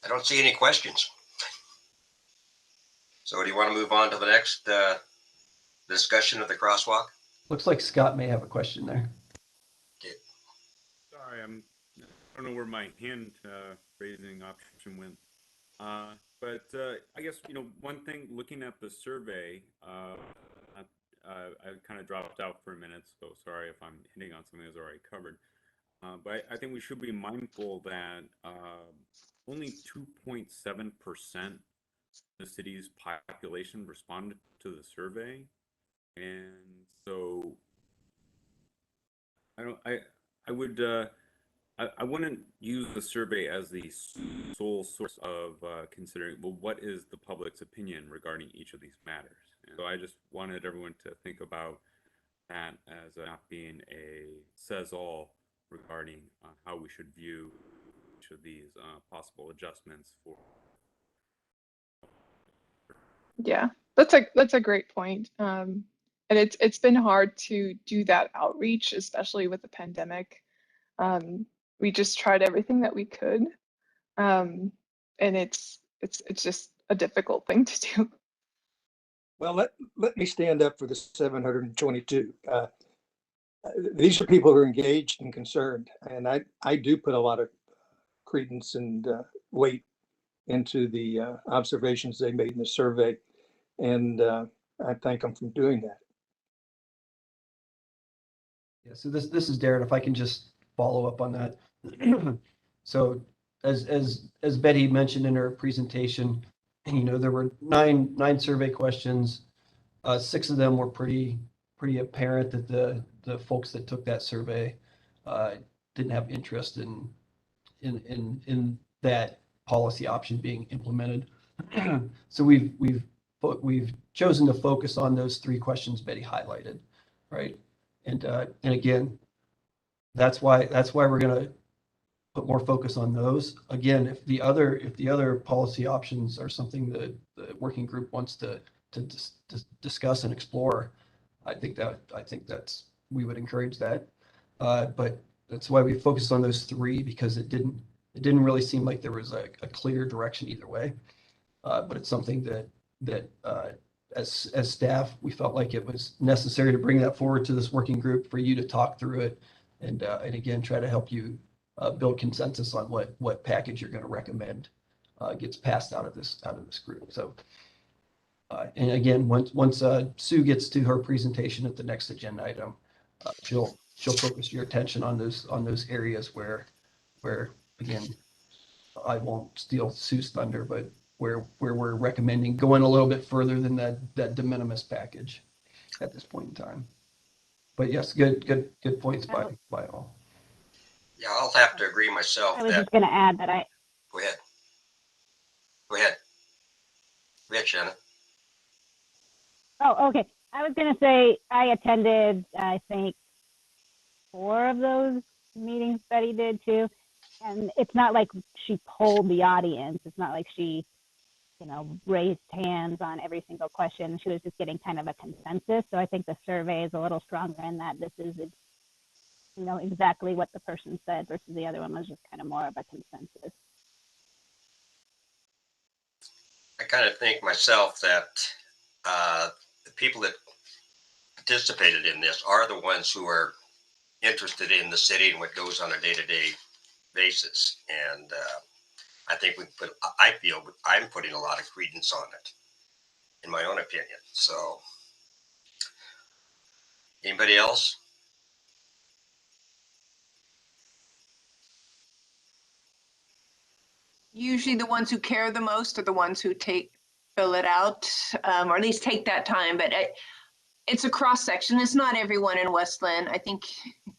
I don't see any questions. So do you want to move on to the next discussion of the crosswalk? Looks like Scott may have a question there. Sorry, I don't know where my hand raising option went. But I guess, one thing, looking at the survey, I kind of dropped out for a minute, so sorry if I'm hitting on something that's already covered. But I think we should be mindful that only 2.7% of the city's population responded to the survey. And so I wouldn't use the survey as the sole source of considering, well, what is the public's opinion regarding each of these matters? And so I just wanted everyone to think about that as not being a says-all regarding how we should view each of these possible adjustments for. Yeah, that's a great point. And it's been hard to do that outreach, especially with the pandemic. We just tried everything that we could, and it's just a difficult thing to do. Well, let me stand up for the 722. These are people who are engaged and concerned, and I do put a lot of credence and weight into the observations they made in the survey, and I thank them for doing that. Yeah, so this is Darren. If I can just follow up on that. So as Betty mentioned in her presentation, there were nine survey questions. 6 of them were pretty apparent that the folks that took that survey didn't have interest in that policy option being implemented. So we've chosen to focus on those 3 questions Betty highlighted, right? And again, that's why we're going to put more focus on those. Again, if the other policy options are something that the working group wants to discuss and explore, I think we would encourage that. But that's why we focused on those 3, because it didn't really seem like there was a clear direction either way. But it's something that as staff, we felt like it was necessary to bring that forward to this working group for you to talk through it, and again, try to help you build consensus on what package you're going to recommend gets passed out of this group. So, and again, once Sue gets to her presentation at the next agenda item, she'll focus your attention on those areas where again, I won't steal Sue's thunder, but where we're recommending going a little bit further than that de minimis package at this point in time. But yes, good points by all. Yeah, I'll have to agree myself. I was just going to add that Go ahead. Go ahead, Shannon. Oh, okay. I was going to say I attended, I think, 4 of those meetings Betty did too. And it's not like she polled the audience. It's not like she, raised hands on every single question. She was just getting kind of a consensus. So I think the survey is a little stronger in that this is, exactly what the person said versus the other one was just kind of more of a consensus. I kind of think myself that the people that participated in this are the ones who are interested in the city and what goes on a day-to-day basis. And I think I feel I'm putting a lot of credence on it, in my own opinion. So, anybody else? Usually the ones who care the most are the ones who fill it out, or at least take that time. But it's a cross section. It's not everyone in West Linn. I think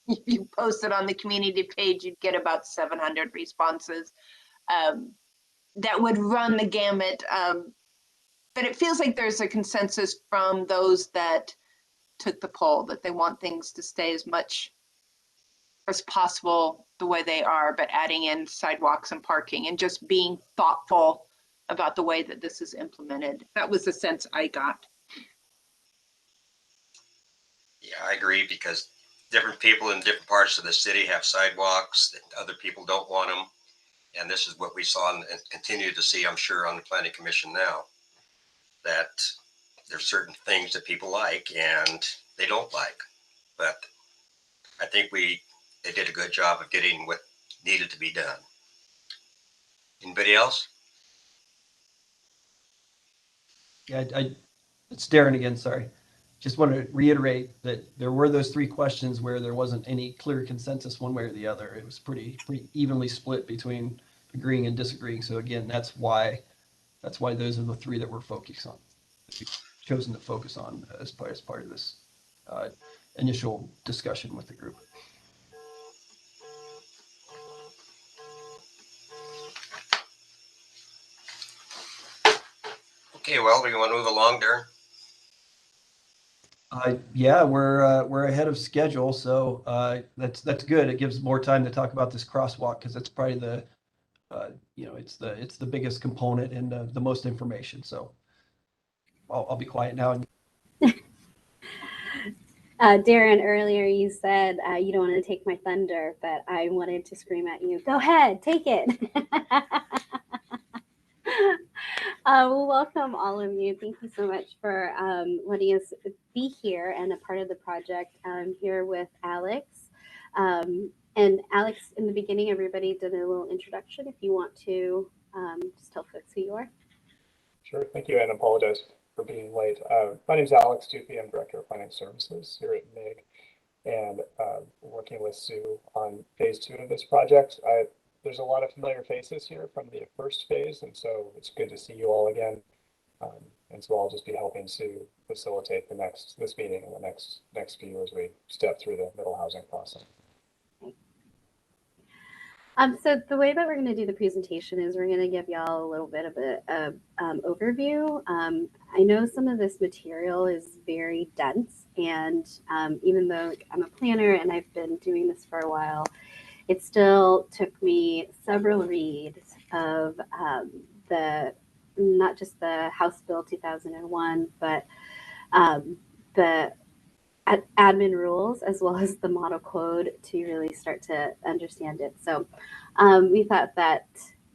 if you post it on the community page, you'd get about 700 responses. That would run the gamut. But it feels like there's a consensus from those that took the poll that they want things to stay as much as possible the way they are, but adding in sidewalks and parking and just being thoughtful about the way that this is implemented. That was the sense I got. Yeah, I agree, because different people in different parts of the city have sidewalks and other people don't want them. And this is what we saw and continue to see, I'm sure, on the Planning Commission now, that there's certain things that people like and they don't like. But I think they did a good job of getting what needed to be done. Anybody else? Yeah, it's Darren again, sorry. Just want to reiterate that there were those three questions where there wasn't any clear consensus one way or the other. It was pretty evenly split between agreeing and disagreeing. So again, that's why those are the three that we're focused on, chosen to focus on as part of this initial discussion with the group. Okay, well, we want to move along, Darren. Yeah, we're ahead of schedule, so that's good. It gives more time to talk about this crosswalk because it's probably the it's the biggest component and the most information. So I'll be quiet now. Darren, earlier you said you don't want to take my thunder, but I wanted to scream at you, go ahead, take it. Well, welcome all of you. Thank you so much for letting us be here and a part of the project. I'm here with Alex. And Alex, in the beginning, everybody did a little introduction. If you want to just tell folks who you are. Sure, thank you, and apologize for being late. My name is Alex Dupian. I'm Director of Finance Services here at MIG, and working with Sue on phase 2 of this project. There's a lot of familiar faces here from the first phase, and so it's good to see you all again. And so I'll just be helping Sue facilitate this meeting and the next few as we step through the middle housing process. So the way that we're going to do the presentation is we're going to give y'all a little bit of a overview. I know some of this material is very dense, and even though I'm a planner and I've been doing this for a while, it still took me several reads of not just the House Bill 2001, but the admin rules as well as the model code to really start to understand it. So we thought that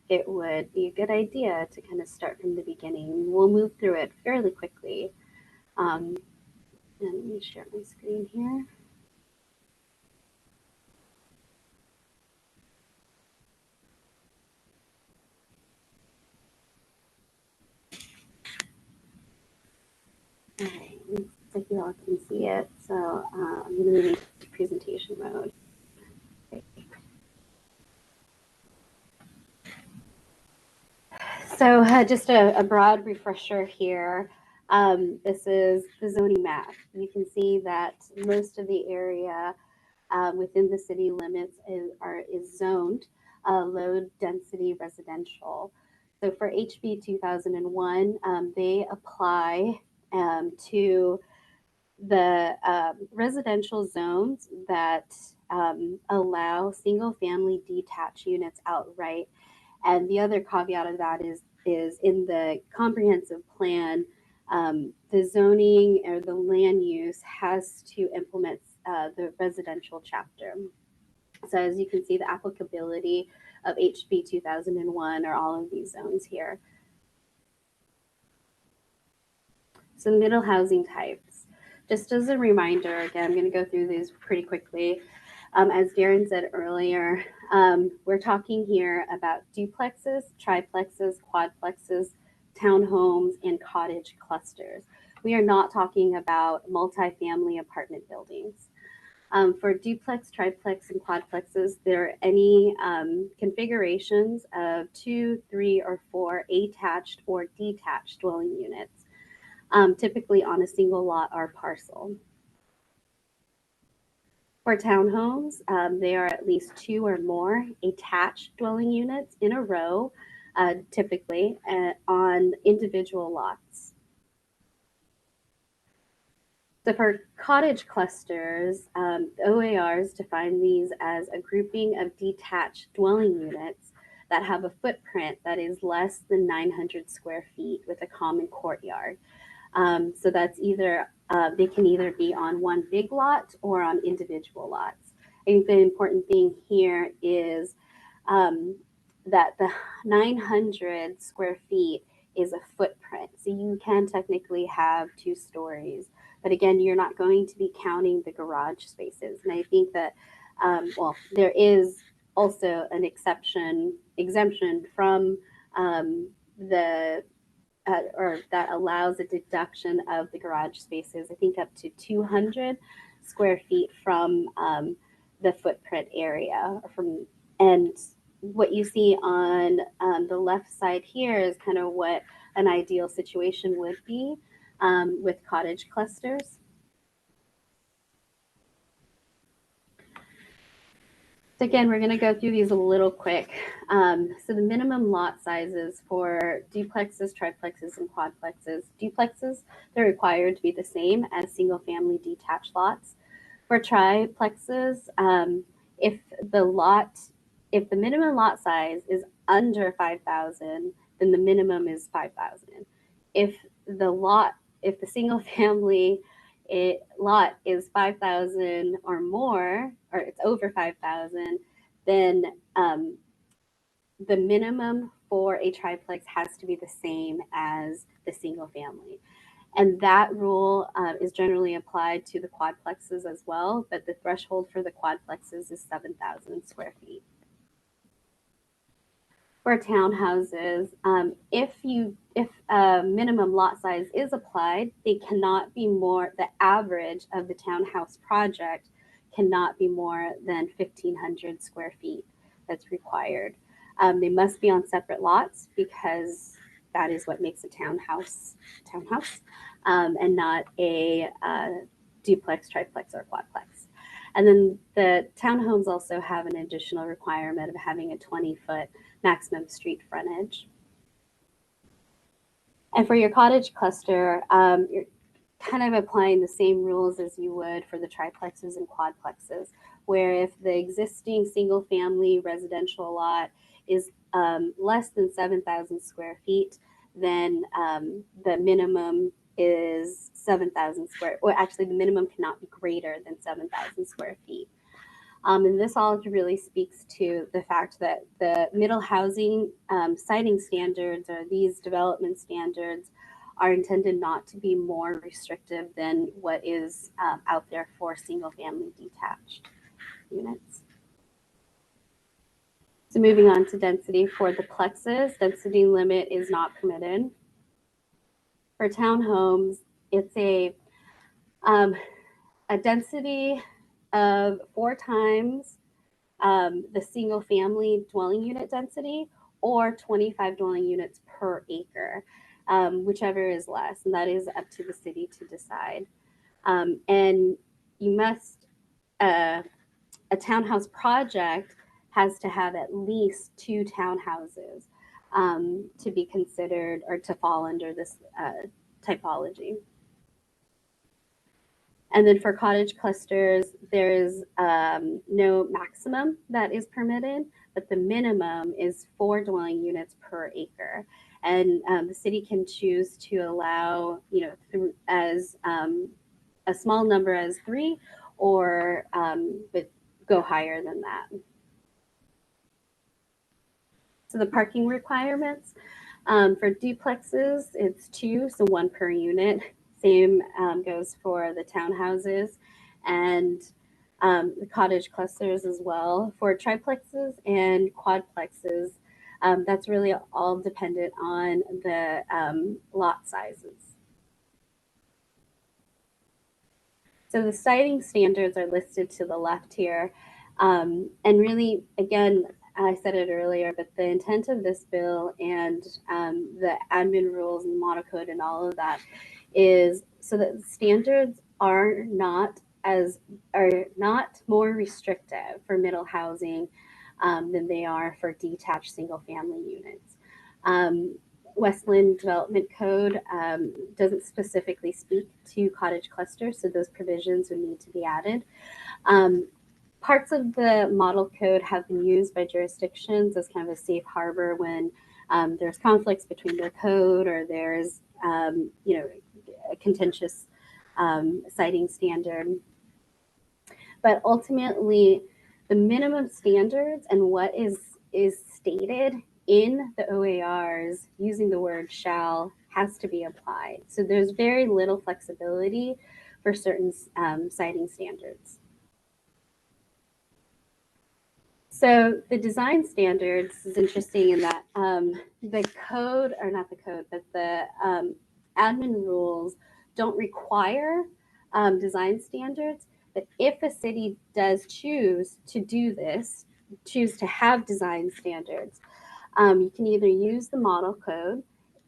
it would be a good idea to kind of start from the beginning. We'll move through it fairly quickly. And let me share my screen here. All right, looks like you all can see it. So I'm going to move into presentation mode. So just a broad refresher here. This is the zoning map. You can see that most of the area within the city limits is zoned low density residential. So for HB 2001, they apply to the residential zones that allow single family detached units outright. And the other caveat of that is in the comprehensive plan, the zoning or the land use has to implement the residential chapter. So as you can see, the applicability of HB 2001 are all of these zones here. So middle housing types. Just as a reminder, again, I'm going to go through these pretty quickly. As Darren said earlier, we're talking here about duplexes, triplexes, quadplexes, townhomes, and cottage clusters. We are not talking about multifamily apartment buildings. For duplex, triplex, and quadplexes, there are any configurations of 2, 3, or 4 attached or detached dwelling units, typically on a single lot or parcel. For townhomes, they are at least 2 or more attached dwelling units in a row, typically on individual lots. So for cottage clusters, OARs define these as a grouping of detached dwelling units that have a footprint that is less than 900 square feet with a common courtyard. So that's either, they can either be on one big lot or on individual lots. I think the important thing here is that the 900 square feet is a footprint. So you can technically have 2 stories, but again, you're not going to be counting the garage spaces. And I think that, well, there is also an exemption from the or that allows a deduction of the garage spaces, I think up to 200 square feet from the footprint area. And what you see on the left side here is kind of what an ideal situation would be with cottage clusters. So again, we're going to go through these a little quick. So the minimum lot sizes for duplexes, triplexes, and quadplexes. Duplexes, they're required to be the same as single-family detached lots. For triplexes, if the minimum lot size is under 5,000, then the minimum is 5,000. If the single-family lot is 5,000 or more, or it's over 5,000, then the minimum for a triplex has to be the same as the single family. And that rule is generally applied to the quadplexes as well, but the threshold for the quadplexes is 7,000 square feet. For townhouses, if a minimum lot size is applied, they cannot be more, the average of the townhouse project cannot be more than 1,500 square feet that's required. They must be on separate lots because that is what makes a townhouse, and not a duplex, triplex, or quadplex. And then the townhomes also have an additional requirement of having a 20-foot maximum street frontage. And for your cottage cluster, you're kind of applying the same rules as you would for the triplexes and quadplexes, where if the existing single-family residential lot is less than 7,000 square feet, then the minimum is 7,000 square, or actually the minimum cannot be greater than 7,000 square feet. And this all really speaks to the fact that the middle housing siting standards, or these development standards, are intended not to be more restrictive than what is out there for single family detached units. So moving on to density for the plexes, density limit is not permitted. For townhomes, it's a density of 4 times the single family dwelling unit density, or 25 dwelling units per acre, whichever is less, and that is up to the city to decide. And you must, a townhouse project has to have at least 2 townhouses to be considered or to fall under this typology. And then for cottage clusters, there is no maximum that is permitted, but the minimum is 4 dwelling units per acre. And the city can choose to allow, as a small number as 3, or but go higher than that. So the parking requirements for duplexes, it's 2, so 1 per unit. Same goes for the townhouses and the cottage clusters as well. For triplexes and quadplexes, that's really all dependent on the lot sizes. So the siting standards are listed to the left here. And really, again, I said it earlier, but the intent of this bill and the admin rules and model code and all of that is so that the standards are not more restrictive for middle housing than they are for detached single family units. West Linn Development Code doesn't specifically speak to cottage clusters, so those provisions would need to be added. Parts of the model code have been used by jurisdictions as kind of a safe harbor when there's conflicts between their code, or there's a contentious siting standard. But ultimately, the minimum standards and what is stated in the OARs, using the word shall has to be applied. So there's very little flexibility for certain siting standards. So the design standards is interesting in that the code, or not the code, but the admin rules don't require design standards. But if a city does choose to do this, choose to have design standards, you can either use the model code,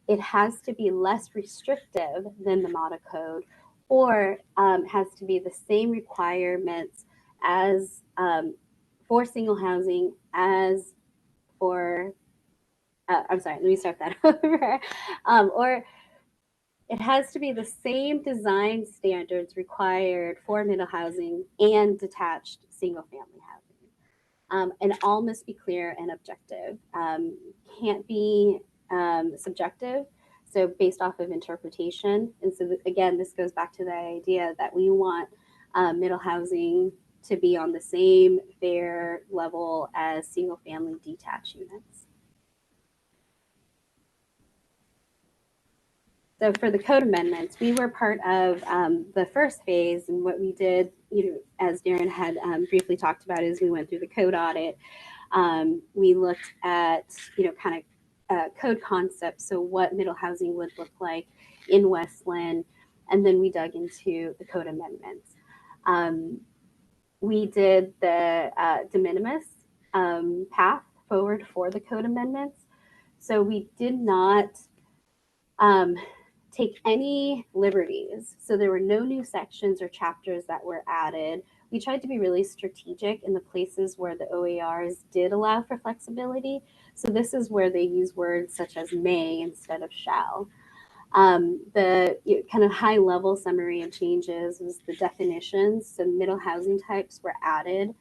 it has to be less restrictive than the model code, or has to be the same requirements as for single housing as for, I'm sorry, let me start that over. Or it has to be the same design standards required for middle housing and detached single family housing. And all must be clear and objective. Can't be subjective, so based off of interpretation. And so again, this goes back to the idea that we want middle housing to be on the same fair level as single family detached units. So for the code amendments, we were part of the first phase, and what we did, as Darren had briefly talked about, is we went through the code audit. We looked at, kind of code concepts, so what middle housing would look like in West Linn, and then we dug into the code amendments. We did the de minimis path forward for the code amendments. So we did not take any liberties. So there were no new sections or chapters that were added. We tried to be really strategic in the places where the OARs did allow for flexibility. So this is where they use words such as may instead of shall. The kind of high level summary of changes was the definitions. So middle housing types were added.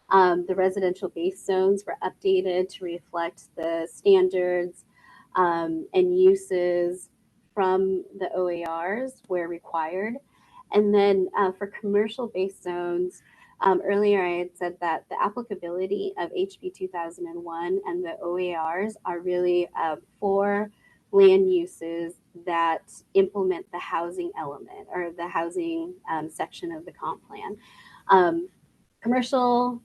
The residential base zones were updated to reflect the standards and uses from the OARs where required. And then for commercial base zones, earlier I had said that the applicability of HB 2001 and the OARs are really for land uses that implement the housing element or the housing section of the comp plan. Commercial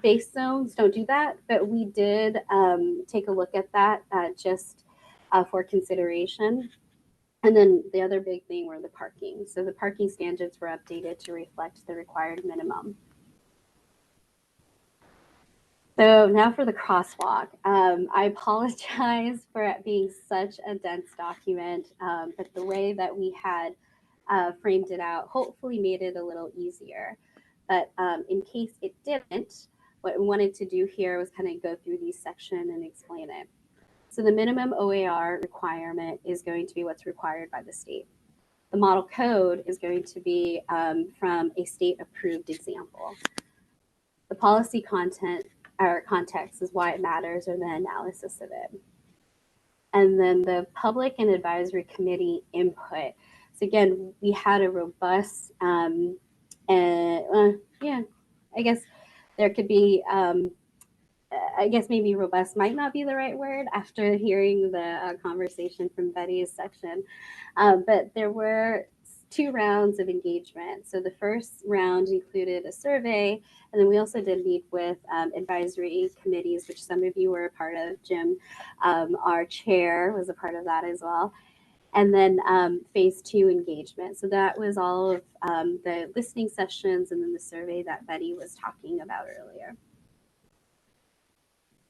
base zones don't do that, but we did take a look at that just for consideration. And then the other big thing were the parking. So the parking standards were updated to reflect the required minimum. So now for the crosswalk. I apologize for it being such a dense document, but the way that we had framed it out hopefully made it a little easier. But in case it didn't, what I wanted to do here was kind of go through these sections and explain it. So the minimum OAR requirement is going to be what's required by the state. The model code is going to be from a state-approved example. The policy content or context is why it matters, or the analysis of it. And then the public and advisory committee input. So again, we had a robust, yeah, I guess there could be, I guess maybe robust might not be the right word after hearing the conversation from Betty's section, but there were 2 rounds of engagement. So the first round included a survey, and then we also did meet with advisory committees, which some of you were a part of. Jim, our chair, was a part of that as well. And then phase 2 engagement. So that was all of the listening sessions and then the survey that Betty was talking about earlier.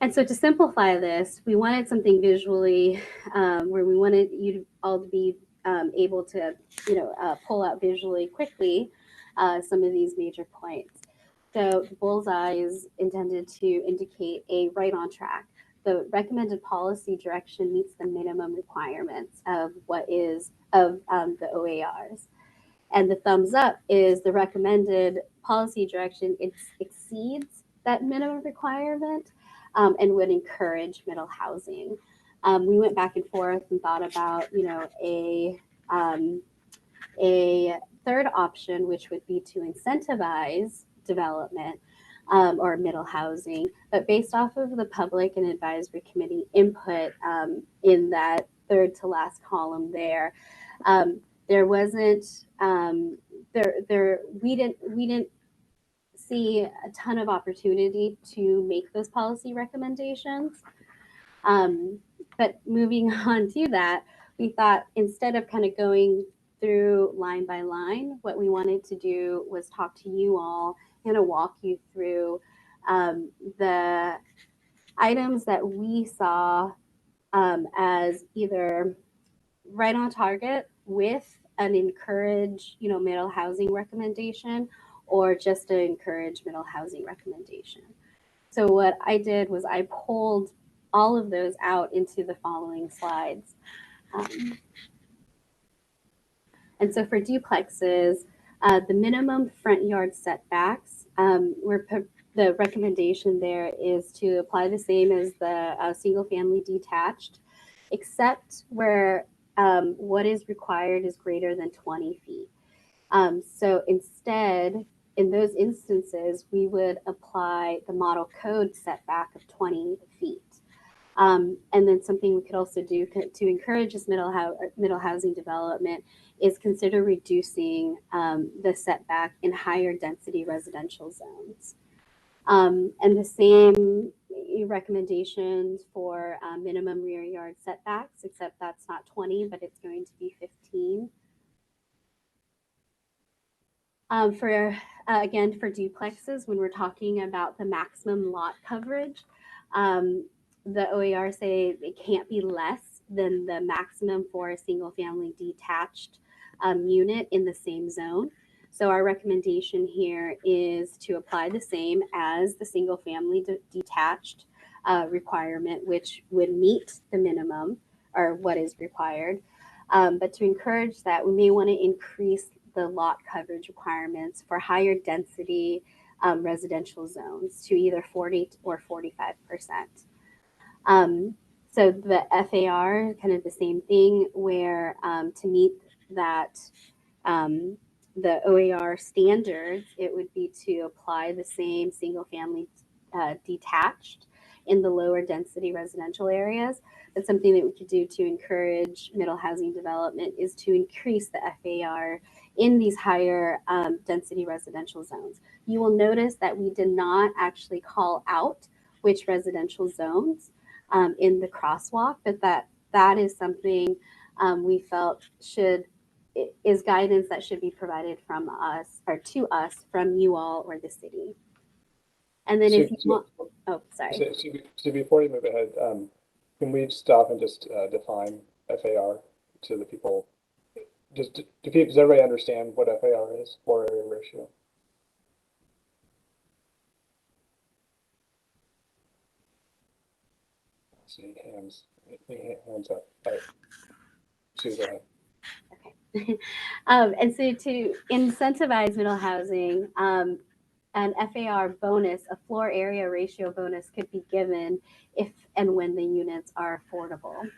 And so to simplify this, we wanted something visually where we wanted you all to be able to, pull out visually quickly some of these major points. So the bullseye is intended to indicate a right on track. The recommended policy direction meets the minimum requirements of what is of the OARs. And the thumbs up is the recommended policy direction exceeds that minimum requirement and would encourage middle housing. We went back and forth and thought about, a third option, which would be to incentivize development. or middle housing. But based off of the public and advisory committee input in that third to last column there, there wasn't we didn't see a ton of opportunity to make those policy recommendations. But moving on to that, we thought instead of kind of going through line by line, what we wanted to do was talk to you all and walk you through the items that we saw as either right on target with an encourage, middle housing recommendation, or just an encourage middle housing recommendation. So what I did was I pulled all of those out into the following slides. And so for duplexes, the minimum front yard setbacks, the recommendation there is to apply the same as the single family detached, except where what is required is greater than 20 feet. So instead, in those instances, we would apply the model code setback of 20 feet. And then something we could also do to encourage this middle housing development is consider reducing the setback in higher density residential zones. And the same recommendations for minimum rear yard setbacks, except that's not 20, but it's going to be 15. Again, for duplexes, when we're talking about the maximum lot coverage, the OER say it can't be less than the maximum for a single family detached unit in the same zone. So our recommendation here is to apply the same as the single family detached requirement, which would meet the minimum or what is required. But to encourage that, we may want to increase the lot coverage requirements for higher density residential zones to either 40 or 45%. So the FAR, kind of the same thing, where to meet that the OER standards, it would be to apply the same single family detached in the lower density residential areas. But something that we could do to encourage middle housing development is to increase the FAR in these higher density residential zones. You will notice that we did not actually call out which residential zones in the crosswalk, but that is something we felt is guidance that should be provided from us or to us from you all or the city. And then if you want, oh, sorry. So before you move ahead, can we stop and just define FAR to the people? Does everybody understand what FAR is, floor area ratio? See hands up. All right. Sue, go ahead. And so to incentivize middle housing, an FAR bonus, a floor area ratio bonus, could be given if and when the units are affordable.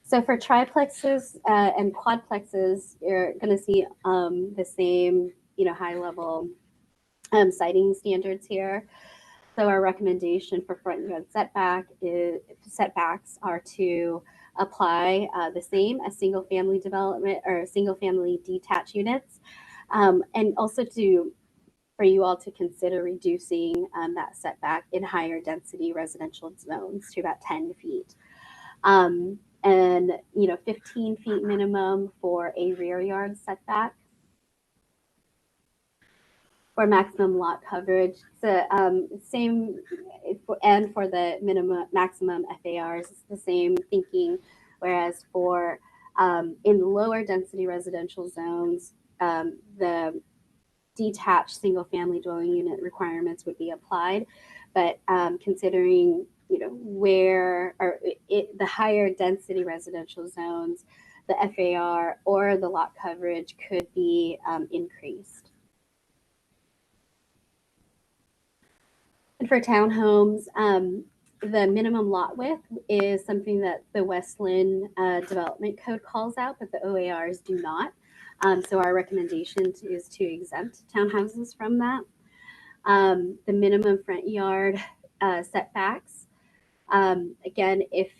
So for triplexes and quadplexes, you're going to see the same, high level siting standards here. So our recommendation for front yard setbacks are to apply the same as single family development or single family detached units, and also for you all to consider reducing that setback in higher density residential zones to about 10 feet. And 15 feet minimum for a rear yard setback. For maximum lot coverage, so same, and for the maximum FARs, it's the same thinking. Whereas for in lower density residential zones, the detached single family dwelling unit requirements would be applied, but considering where or the higher density residential zones, the FAR or the lot coverage could be increased. And for townhomes, the minimum lot width is something that the West Linn Development Code calls out, but the OARs do not. So our recommendation is to exempt townhouses from that. the minimum front yard setbacks. Again, if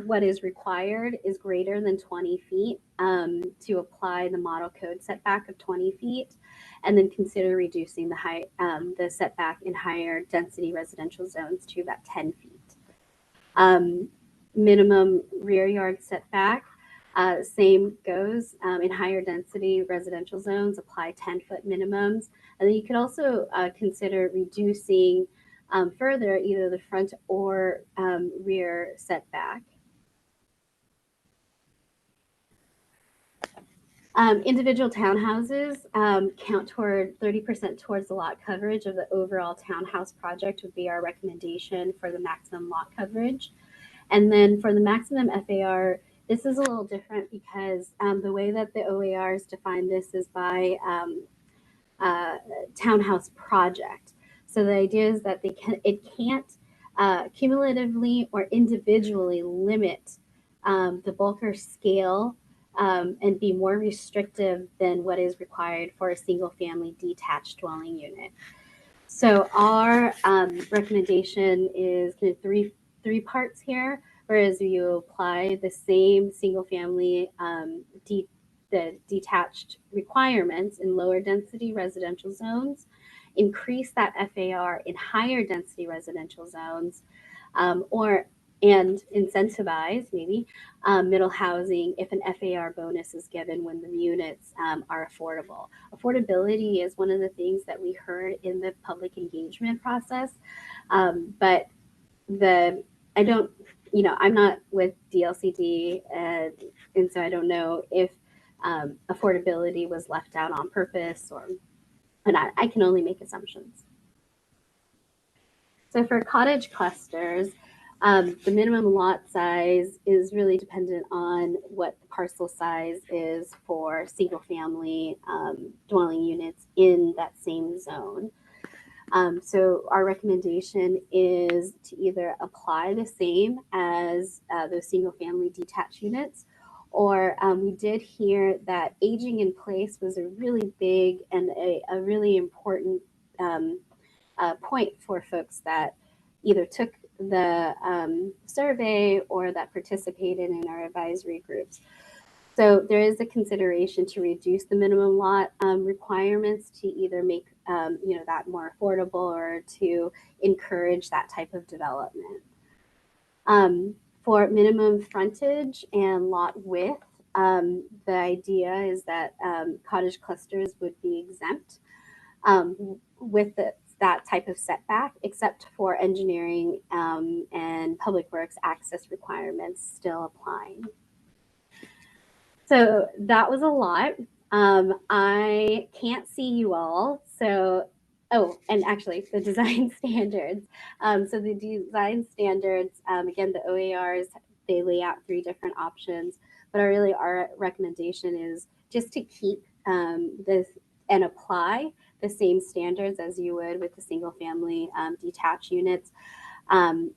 what is required is greater than 20 feet, to apply the model code setback of 20 feet, and then consider reducing the setback in higher density residential zones to about 10 feet. Minimum rear yard setback, same goes. In higher density residential zones, apply 10-foot minimums. And then you could also consider reducing further either the front or rear setback. Individual townhouses count toward 30% towards the lot coverage of the overall townhouse project would be our recommendation for the maximum lot coverage. And then for the maximum FAR, this is a little different because the way that the OARs define this is by townhouse project. So the idea is that it can't cumulatively or individually limit the bulk or scale and be more restrictive than what is required for a single family detached dwelling unit. So our recommendation is kind of three parts here, whereas you apply the same single family the detached requirements in lower density residential zones, increase that FAR in higher density residential zones, and incentivize maybe middle housing if an FAR bonus is given when the units are affordable. Affordability is one of the things that we heard in the public engagement process, but I'm not with DLCD, and so I don't know if affordability was left out on purpose and I can only make assumptions. So for cottage clusters, the minimum lot size is really dependent on what the parcel size is for single family dwelling units in that same zone. So our recommendation is to either apply the same as those single family detached units, or we did hear that aging in place was a really big and a really important point for folks that either took the survey or that participated in our advisory groups. So there is a consideration to reduce the minimum lot requirements to either make that more affordable or to encourage that type of development. For minimum frontage and lot width, the idea is that cottage clusters would be exempt with that type of setback, except for engineering and public works access requirements still applying. So that was a lot. I can't see you all. So, and actually the design standards. So the design standards, again, the OARs, they lay out 3 different options, but our recommendation is just to keep this and apply the same standards as you would with the single family detached units. And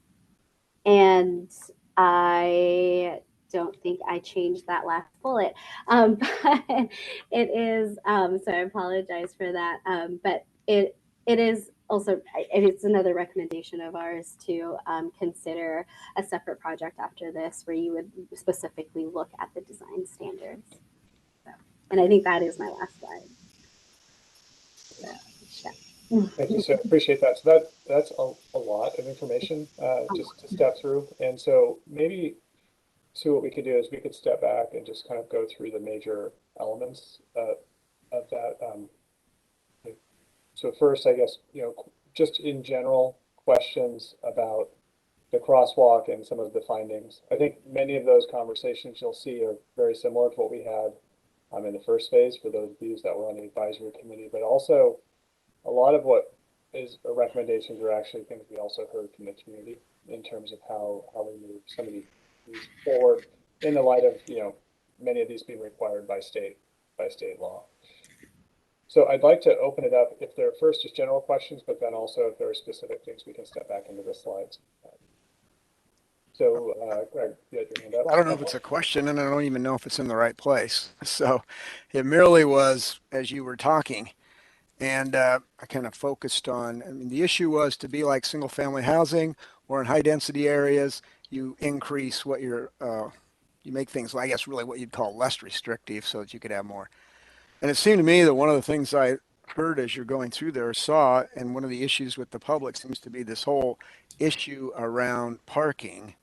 I don't think I changed that last bullet, but it is, so I apologize for that. But it is also, it's another recommendation of ours to consider a separate project after this where you would specifically look at the design standards. So, and I think that is my last slide. So, yeah. Thank you, so appreciate that. So that's a lot of information just to step through. And so maybe, Sue, what we could do is we could step back and just kind of go through the major elements of that. So first, I guess, just in general questions about the crosswalk and some of the findings. I think many of those conversations you'll see are very similar to what we had in the first phase for those views that were on the advisory committee, but also a lot of what is recommendations are actually things we also heard from the community in terms of how we move some of these forward in the light of many of these being required by state law. So I'd like to open it up if there are first just general questions, but then also if there are specific things we can step back into the slides. So Greg, you had your hand up. I don't know if it's a question, and I don't even know if it's in the right place. So it merely was, as you were talking, And I kind of focused on, I mean, the issue was to be like single family housing or in high density areas, you increase what you make things, I guess, really what you'd call less restrictive so that you could have more. And it seemed to me that one of the things I heard as you're going through there, saw, and one of the issues with the public seems to be this whole issue around parking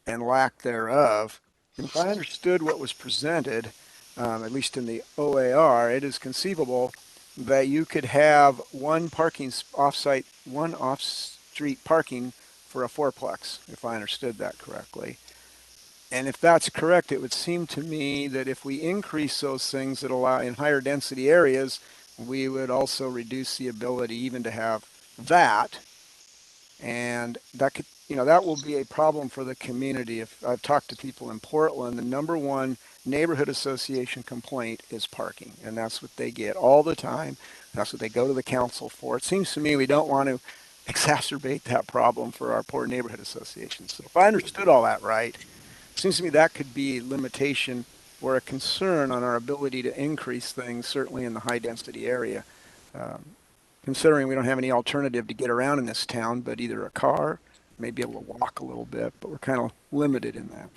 and lack thereof. And if I understood what was presented, at least in the OAR, it is conceivable that you could have one off-street parking for a fourplex, if I understood that correctly. And if that's correct, it would seem to me that if we increase those things that allow in higher density areas, we would also reduce the ability even to have that. And that could, that will be a problem for the community. If I've talked to people in Portland, the number one neighborhood association complaint is parking. And that's what they get all the time. That's what they go to the council for. It seems to me we don't want to exacerbate that problem for our poor neighborhood associations. So if I understood all that right, it seems to me that could be a limitation or a concern on our ability to increase things, certainly in the high density area. Considering we don't have any alternative to get around in this town, but either a car, maybe able to walk a little bit, but we're kind of limited in that.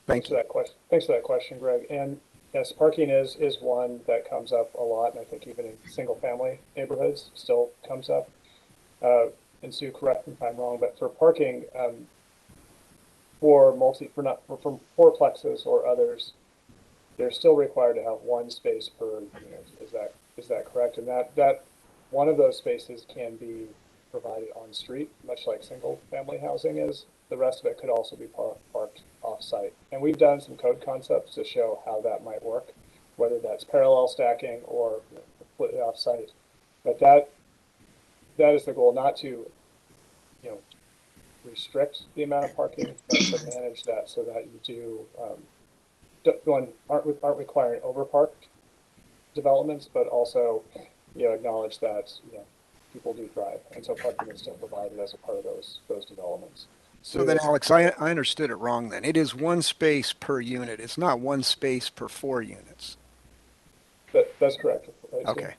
Thank you. Thanks for that question, Greg. And yes, parking is one that comes up a lot, and I think even in single family neighborhoods still comes up. And Sue, correct me if I'm wrong, but for parking, for fourplexes or others, they're still required to have one space per unit. Is that correct? And that one of those spaces can be provided on street, much like single family housing is. The rest of it could also be parked off site. And we've done some code concepts to show how that might work, whether that's parallel stacking or completely off site. But that is the goal, not to restrict the amount of parking, but to manage that so that you aren't requiring overparked developments, but also acknowledge that people do drive, and so parking is still provided as a part of those developments. So then, Alex, I understood it wrong then. It is one space per unit. It's not one space per 4 units. That's correct. Okay.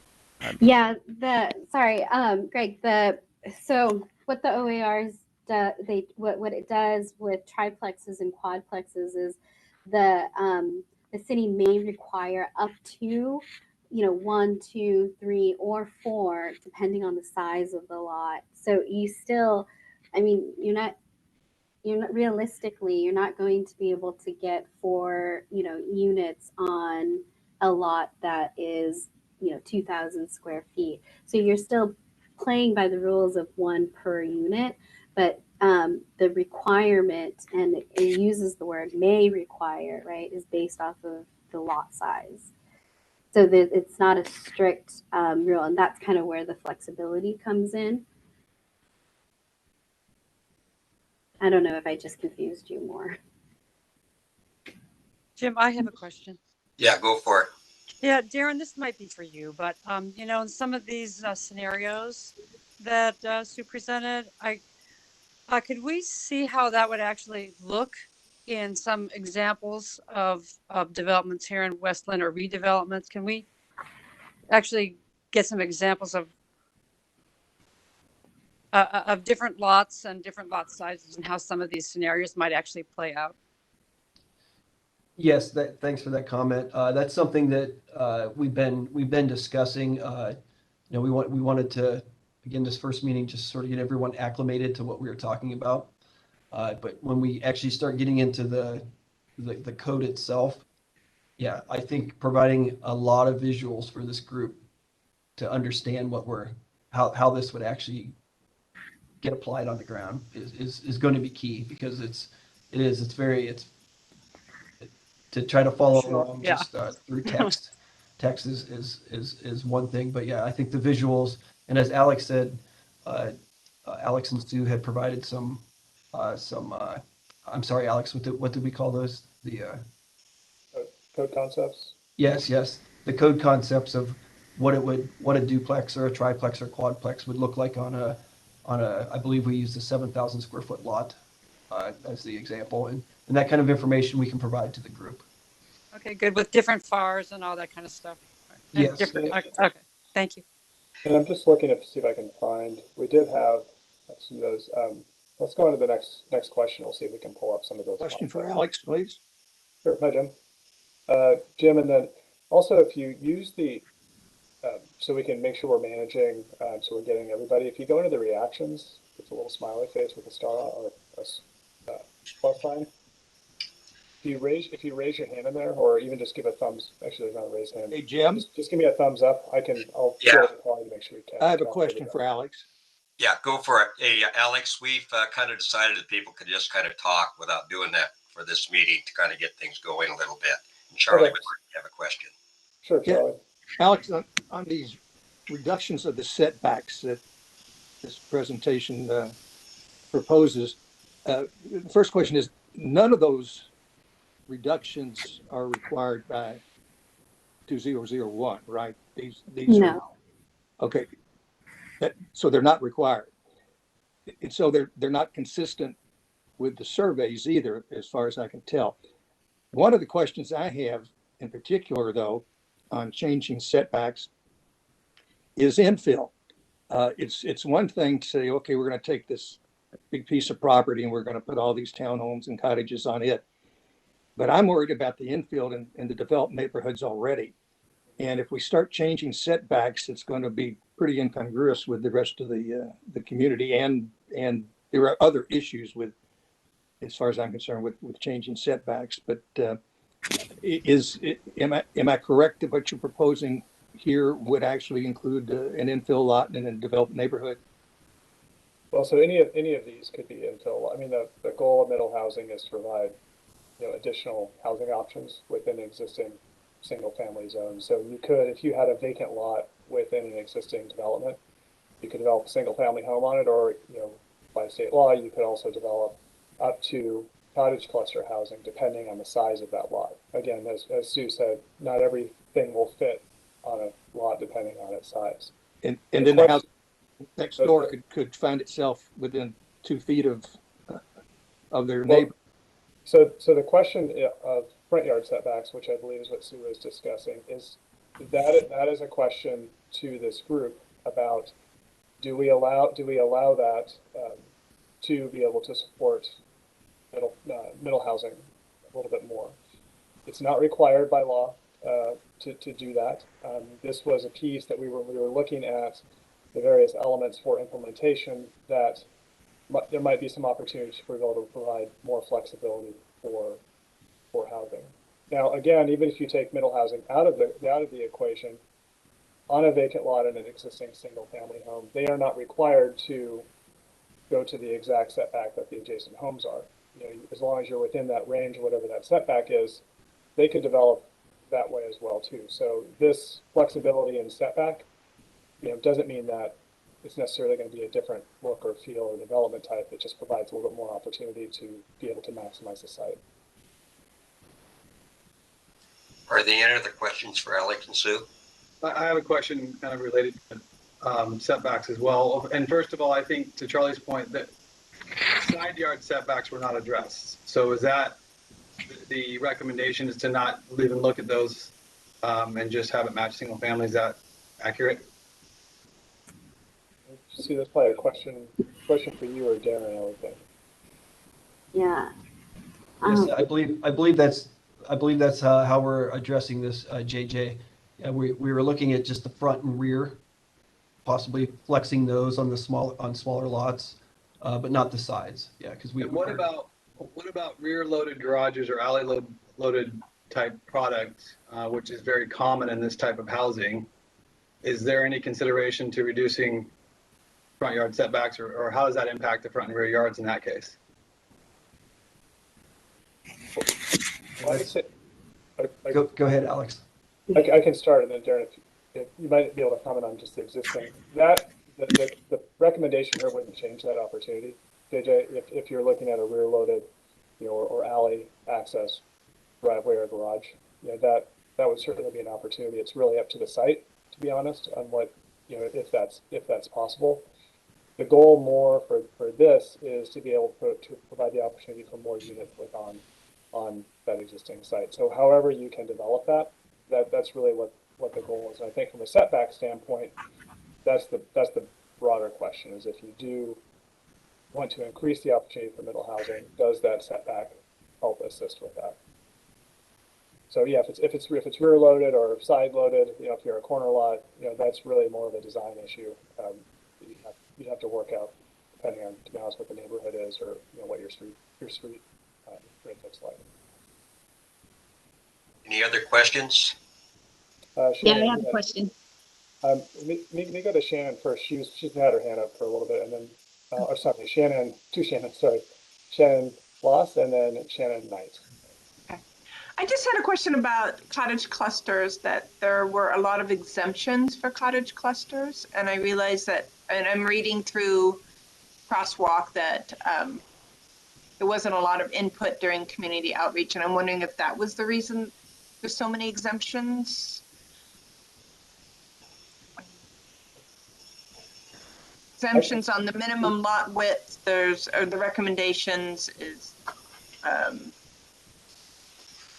Yeah, Greg, so what the OARs what it does with triplexes and quadplexes is the city may require up to 1, 2, 3, or 4, depending on the size of the lot. So you still, you're not realistically, you're not going to be able to get 4 units on a lot that is 2,000 square feet. So you're still playing by the rules of 1 per unit, but the requirement, and it uses the word may require, right, is based off of the lot size. So that it's not a strict rule, and that's kind of where the flexibility comes in. I don't know if I just confused you more. Jim, I have a question. Yeah, go for it. Yeah, Darren, this might be for you, but in some of these scenarios that Sue presented, could we see how that would actually look in some examples of developments here in West Linn or redevelopments? Can we actually get some examples of different lots and different lot sizes and how some of these scenarios might actually play out? Yes, thanks for that comment. That's something that we've been discussing. We wanted to, again, this first meeting, just sort of get everyone acclimated to what we were talking about. But when we actually start getting into the code itself, yeah, I think providing a lot of visuals for this group to understand how this would actually get applied on the ground is going to be key, because it's to try to follow along just through text. Text is one thing, but yeah, I think the visuals, and as Alex said, Alex and Sue had provided some. I'm sorry, Alex. What did we call those? The code concepts. Yes, the code concepts of what a duplex or a triplex or quadplex would look like on a. I believe we used a 7,000 square foot lot as the example, and that kind of information we can provide to the group. Okay, good, with different FARs and all that kind of stuff. Yes. Okay, Thank you. And I'm just looking to see if I can find, we did have some of those. Let's go on to the next question. We'll see if we can pull up some of those. Question for Alex, please. Sure. Hi, Jim. Jim, and then also if you use the, so we can make sure we're managing, so we're getting everybody. If you go into the reactions, it's a little smiley face with a star or a plus sign. If you raise your hand in there, or even just give a thumbs. Actually, there's not a raised hand. Hey, Jim. Just give me a thumbs up. I'll Yeah. call you to make sure we can. I have a question for Alex. Yeah, go for it. Hey, Alex, we've kind of decided that people could just kind of talk without doing that for this meeting to kind of get things going a little bit. And Charlie, Okay. would have a question. Sure, Charlie. Yeah. Alex, on these reductions of the setbacks that this presentation proposes, the first question is, none of those reductions are required by 2001, right? These No. are, okay. So they're not required. And so they're not consistent with the surveys either, as far as I can tell. One of the questions I have in particular, though, on changing setbacks is infill. It's one thing to say, okay, we're going to take this big piece of property and we're going to put all these townhomes and cottages on it. But I'm worried about the infill in the developed neighborhoods already. And if we start changing setbacks, it's going to be pretty incongruous with the rest of the community. And there are other issues with, as far as I'm concerned, with changing setbacks. But am I correct that what you're proposing here would actually include an infill lot in a developed neighborhood? Well, so any of these could be infill. I mean, the goal of middle housing is to provide, additional housing options within existing single family zones. So you could, if you had a vacant lot within an existing development, you could develop a single family home on it, or, by state law, you could also develop up to cottage cluster housing, depending on the size of that lot. Again, as Sue said, not everything will fit on a lot depending on its size. And then the house next door could find itself within 2 feet of their neighbor. So the question of front yard setbacks, which I believe is what Sue was discussing, is that is a question to this group about do we allow that to be able to support middle housing a little bit more. It's not required by law to do that. This was a piece that we were looking at the various elements for implementation that there might be some opportunities for able to provide more flexibility for housing. Now, again, even if you take middle housing out of the equation, on a vacant lot in an existing single family home, they are not required to go to the exact setback that the adjacent homes are. As long as you're within that range, whatever that setback is, they could develop that way as well too. So this flexibility in setback, doesn't mean that it's necessarily going to be a different look or feel or development type. It just provides a little bit more opportunity to be able to maximize the site. Are there any other questions for Alex and Sue? I have a question kind of related to setbacks as well. And first of all, I think to Charlie's point that side yard setbacks were not addressed. So is that the recommendation is to not even look at those and just have it match single family? Is that accurate? See, that's probably a question for you or Darren, I would think. Yeah. Yes, I believe that's how we're addressing this, JJ. We were looking at just the front and rear, possibly flexing those on smaller lots, but not the sides. Yeah, because What about rear loaded garages or alley loaded type products, which is very common in this type of housing? Is there any consideration to reducing front yard setbacks, or how does that impact the front and rear yards in that case? Go ahead, Alex. I can start, and then Darren, if you might be able to comment on just the existing. The recommendation here wouldn't change that opportunity, JJ. If you're looking at a rear loaded, or alley access driveway or garage, that would certainly be an opportunity. It's really up to the site, to be honest, on what if that's possible. The goal more for this is to be able to provide the opportunity for more units on that existing site. So however you can develop that's really what what the goal is. And I think from a setback standpoint, that's the broader question, is if you do want to increase the opportunity for middle housing, does that setback help assist with that? So yeah, if it's rear loaded or side loaded, if you're a corner lot, that's really more of a design issue. You'd have to work out, depending on, to be honest, what the neighborhood is, or what your street grid looks like. Any other questions? Shannon, I have a question. Let me go to Shannon first. She's had her hand up for a little bit, and then, Shannon Loss, and then Shannon Knight. I just had a question about cottage clusters, that there were a lot of exemptions for cottage clusters. And I realized that, and I'm reading through Crosswalk, that there wasn't a lot of input during community outreach. And I'm wondering if that was the reason there's so many exemptions. Exemptions on the minimum lot width, or the recommendations is,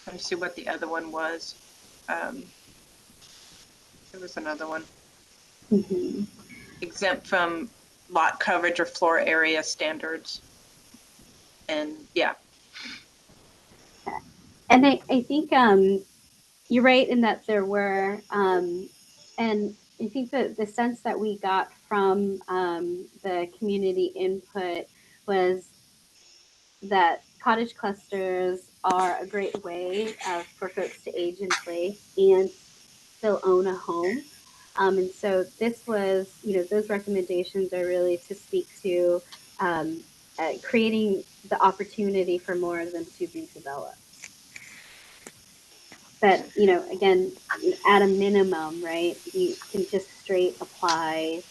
let me see what the other one was. There was another one. Mm-hmm. Exempt from lot coverage or floor area standards. And yeah. And I think you're right in that there were, and I think that the sense that we got from the community input was that cottage clusters are a great way for folks to age in place and still own a home. And so this was, those recommendations are really to speak to creating the opportunity for more of them to be developed. But, again, at a minimum, right, you can just straight apply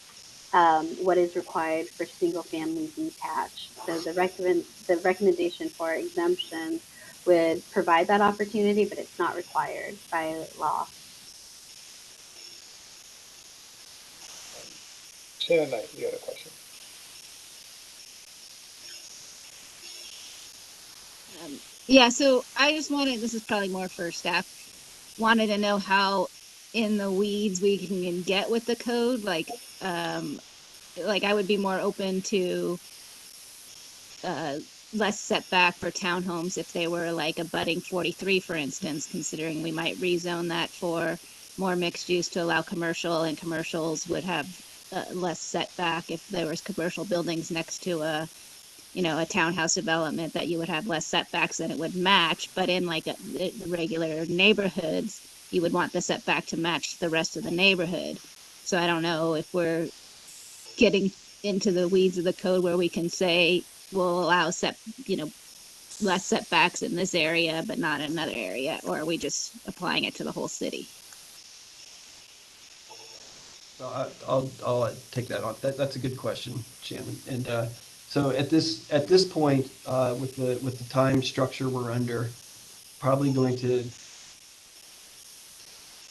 what is required for single family detached. So the recommendation for exemptions would provide that opportunity, but it's not required by law. Shannon Knight, you had a question. Yeah, so I just wanted, this is probably more for staff, wanted to know how in the weeds we can get with the code. Like I would be more open to less setback for townhomes if they were like abutting 43, for instance, considering we might rezone that for more mixed use to allow commercial, and commercials would have less setback if there was commercial buildings next to a townhouse development, that you would have less setbacks and it would match. But in like the regular neighborhoods, you would want the setback to match the rest of the neighborhood. So I don't know if we're getting into the weeds of the code where we can say we'll allow less setbacks in this area but not in another area, or are we just applying it to the whole city? I'll take that on. That's a good question, Shannon. And so at this point, with the time structure we're under, probably going to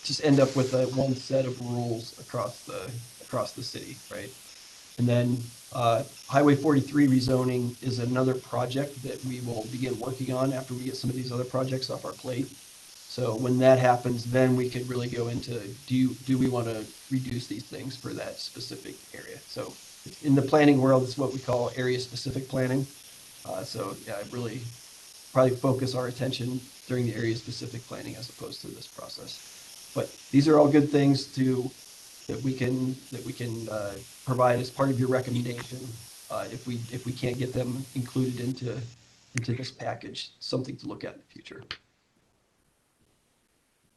just end up with one set of rules across the city, right? And then Highway 43 rezoning is another project that we will begin working on after we get some of these other projects off our plate. So when that happens, then we could really go into, do we want to reduce these things for that specific area? So in the planning world, it's what we call area specific planning. So yeah, really probably focus our attention during the area specific planning as opposed to this process. But these are all good things that we can provide as part of your recommendation. If we can't get them included into this package, something to look at in the future.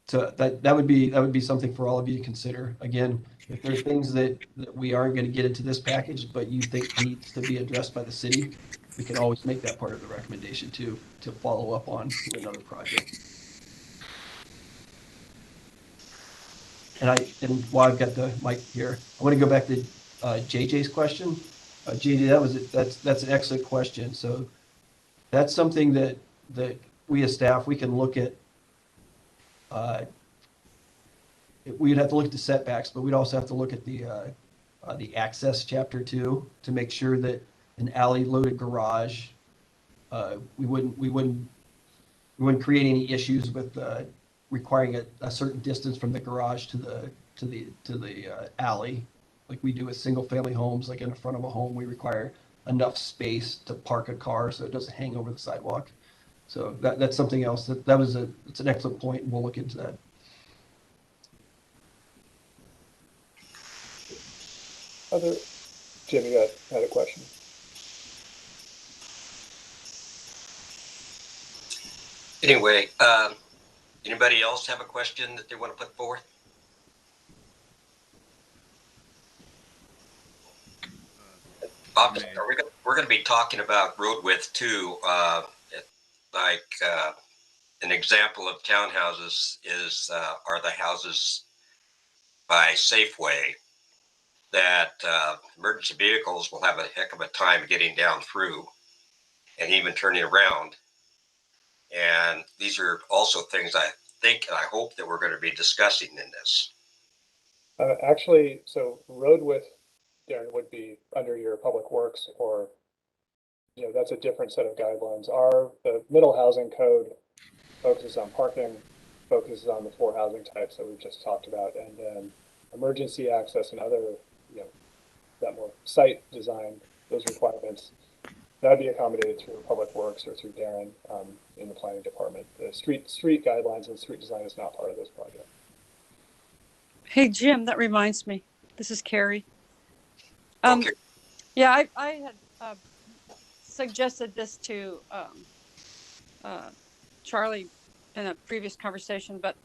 So that would be something for all of you to consider. Again, if there are things that we aren't going to get into this package, but you think needs to be addressed by the city, we can always make that part of the recommendation to follow up on to another project. And while I've got the mic here, I want to go back to JJ's question. JJ, that's an excellent question. So that's something that we as staff, we can look at. We'd have to look at the setbacks, but we'd also have to look at the access chapter too, to make sure that an alley loaded garage, we wouldn't create any issues with requiring a certain distance from the garage to the alley, like we do with single family homes. Like in the front of a home, we require enough space to park a car so it doesn't hang over the sidewalk. So that's something else it's an excellent point, and we'll look into that. Jim, you had a question. Anyway, anybody else have a question that they want to put forth? We're going to be talking about road width too. An example of townhouses are the houses by Safeway that emergency vehicles will have a heck of a time getting down through and even turning around. And these are also things I think and I hope that we're going to be discussing in this. Actually, so road width, Darren, would be under your public works, or that's a different set of guidelines. The middle housing code focuses on parking, focuses on the 4 housing types that we've just talked about, and then emergency access and other, that more site design, those requirements, that'd be accommodated through public works or through Darren in the planning department. The street guidelines and street design is not part of this project. Hey, Jim, that reminds me. This is Carrie. Okay. Yeah, I had suggested this to Charlie in a previous conversation, but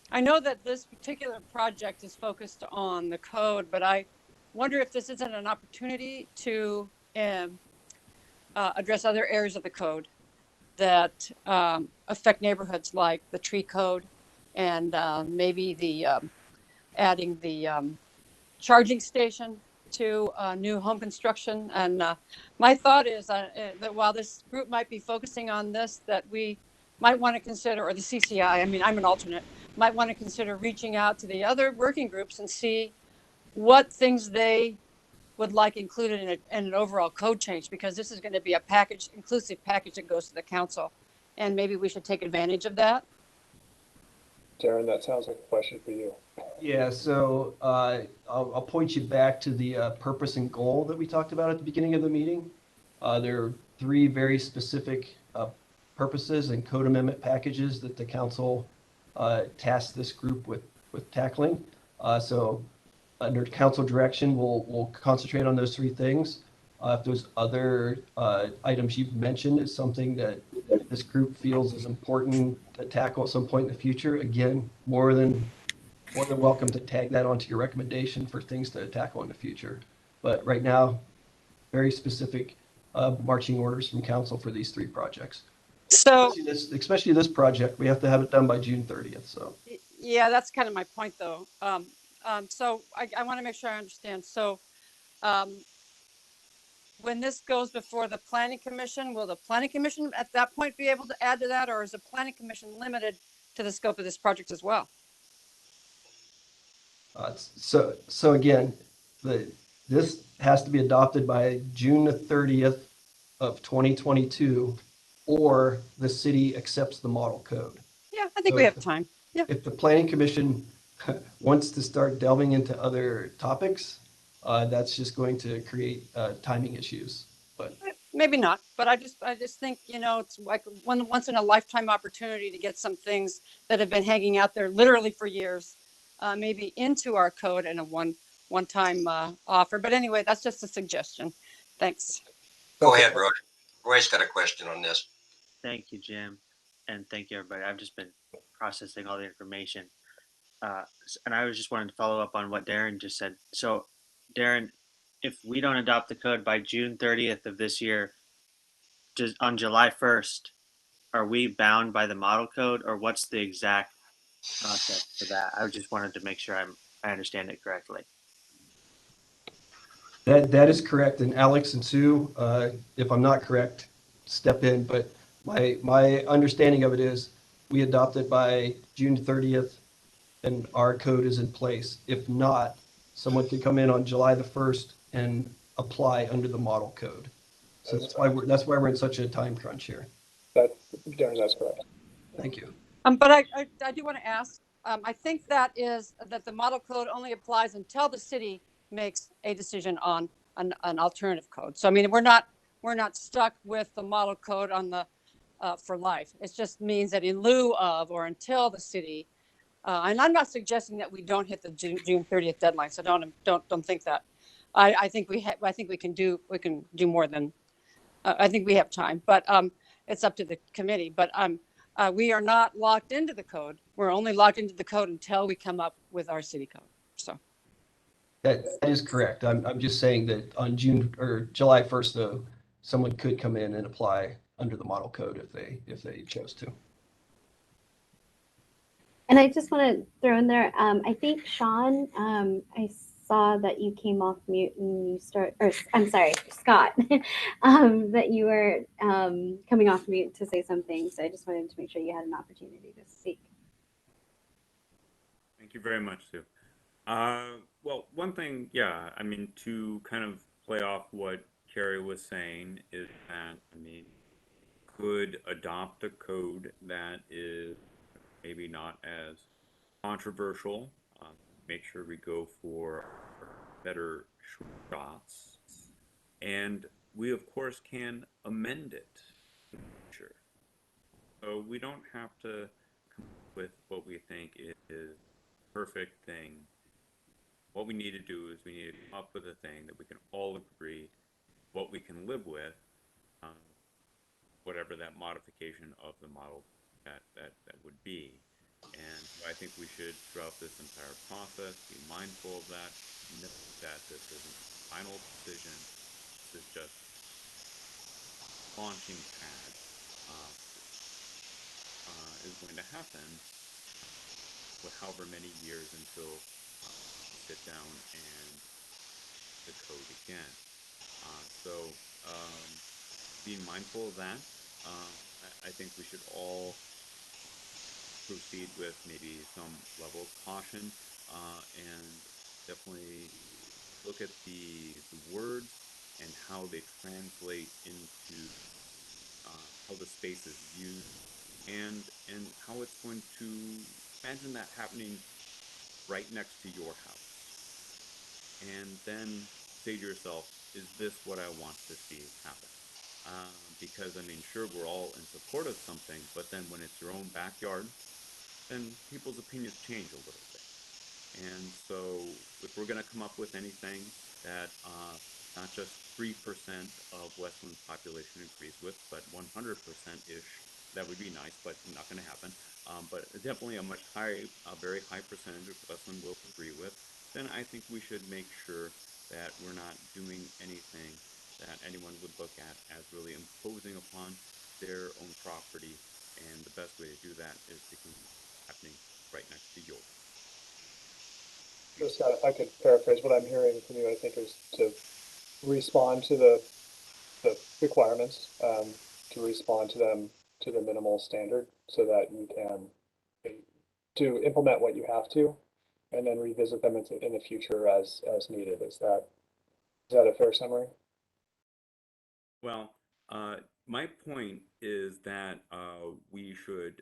I know that this particular project is focused on the code, but I wonder if this isn't an opportunity to address other areas of the code that affect neighborhoods, like the tree code and maybe the adding the charging station to new home construction. And my thought is that while this group might be focusing on this, that we might want to consider, or the CCI, I mean, I'm an alternate, might want to consider reaching out to the other working groups and see what things they would like included in an overall code change, because this is going to be a inclusive package that goes to the council, and maybe we should take advantage of that. Darren, that sounds like a question for you. Yeah, so I'll point you back to the purpose and goal that we talked about at the beginning of the meeting. There are 3 very specific purposes and code amendment packages that the council tasked this group with tackling. So under council direction, we'll concentrate on those 3 things. If those other items you've mentioned is something that this group feels is important to tackle at some point in the future, again, more than welcome to tag that onto your recommendation for things to tackle in the future. But right now, very specific marching orders from council for these 3 projects. So, especially this project, we have to have it done by June 30th. So yeah, that's kind of my point, though. So I want to make sure I understand. So when this goes before the planning commission, will the planning commission at that point be able to add to that, or is the planning commission limited to the scope of this project as well? So again, this has to be adopted by June 30th of 2022, or the city accepts the model code. Yeah, I think we have time. Yeah. If the planning commission wants to start delving into other topics, that's just going to create timing issues. But maybe not. But I just think, it's like once in a lifetime opportunity to get some things that have been hanging out there literally for years, maybe into our code in a one-time offer. But anyway, that's just a suggestion. Thanks. Go ahead, Roy. Roy's got a question on this. Thank you, Jim. And thank you, everybody. I've just been processing all the information. And I was just wanting to follow up on what Darren just said. So, Darren, if we don't adopt the code by June 30th of this year, just on July 1st, are we bound by the model code, or what's the exact process for that? I just wanted to make sure I understand it correctly. That is correct. And Alex and Sue, if I'm not correct, step in. But my understanding of it is we adopt it by June 30th and our code is in place. If not, someone could come in on July the 1st and apply under the model code. So that's why we're in such a time crunch here. Darren, that's correct. Thank you. But I do want to ask, I think that the model code only applies until the city makes a decision on an alternative code. So I mean, we're not stuck with the model code on the for life. It just means that in lieu of or until the city, and I'm not suggesting that we don't hit the June 30th deadline. So don't think that. I think we can do more than. I think we have time, but it's up to the committee. But we are not locked into the code. We're only locked into the code until we come up with our city code. So That is correct. I'm just saying that on June or July 1st, though, someone could come in and apply under the model code if they chose to. And I just want to throw in there, I think Sean, I saw that you came off mute and you I'm sorry, Scott, that you were coming off mute to say something. So I just wanted to make sure you had an opportunity to speak. Thank you very much, Sue. Well, one thing, yeah, I mean, to kind of play off what Carrie was saying is that, I mean, could adopt a code that is maybe not as controversial, make sure we go for better shots, and we of course can amend it. Sure. So we don't have to come up with what we think is the perfect thing. What we need to do is we need to come up with a thing that we can all agree what we can live with, whatever that modification of the model that would be. And so I think we should, throughout this entire process, be mindful of that, know that this isn't the final decision. This is just launching pad is going to happen with however many years until we sit down and the code again. So being mindful of that, I think we should all proceed with maybe some level of caution and definitely look at the words and how they translate into how the space is used and how it's going to imagine that happening right next to your house. And then say to yourself, is this what I want to see happen? Because I mean, sure, we're all in support of something, but then when it's your own backyard, then people's opinions change a little bit. And so if we're going to come up with anything that not just 3% of Westland's population agrees with, but 100%-ish, that would be nice, but not going to happen. But definitely a very high percentage of Westland will agree with, then I think we should make sure that we're not doing anything that anyone would look at as really imposing upon their own property. And the best way to do that is to keep happening right next to yours. So Scott, if I could paraphrase what I'm hearing from you, I think is to respond to the requirements, to respond to them to the minimal standard so that you can to implement what you have to and then revisit them in the future as needed. Is that a fair summary? Well, my point is that we should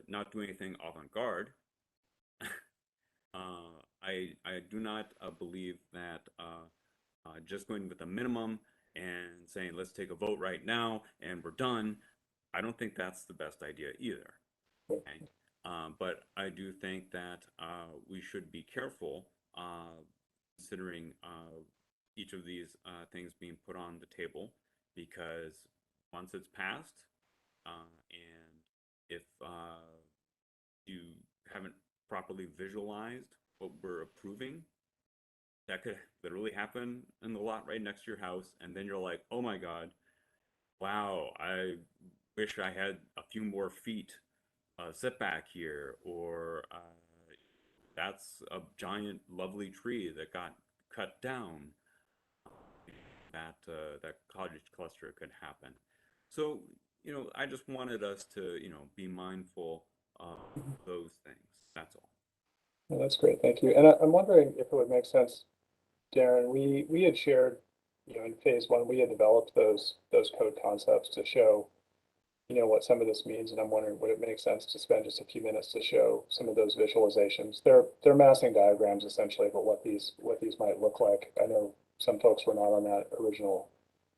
not do anything avant-garde. I do not believe that just going with a minimum and saying let's take a vote right now and we're done, I don't think that's the best idea either. Okay? But I do think that we should be careful considering each of these things being put on the table, because once it's passed and if you haven't properly visualized what we're approving, that could literally happen in the lot right next to your house, and then you're like, oh my god, wow, I wish I had a few more feet setback here, or that's a giant lovely tree that got cut down. That cottage cluster could happen. So I just wanted us to be mindful of those things. That's all. Well, that's great, thank you. And I'm wondering if it would make sense, Darren, we had shared, in phase one, we had developed those code concepts to show what some of this means, and I'm wondering would it make sense to spend just a few minutes to show some of those visualizations. They're massing diagrams essentially, but what these might look like. I know some folks were not on that original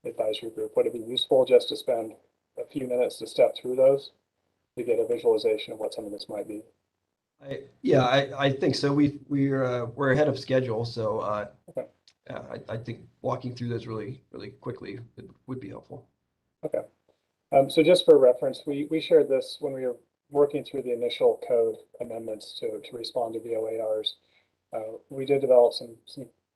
advisory group. Would it be useful just to spend a few minutes to step through those to get a visualization of what some of this might be? I think so. We're ahead of schedule, so Okay. I think walking through those really quickly would be helpful. Okay. So just for reference, we shared this when we were working through the initial code amendments to respond to the OARs. We did develop some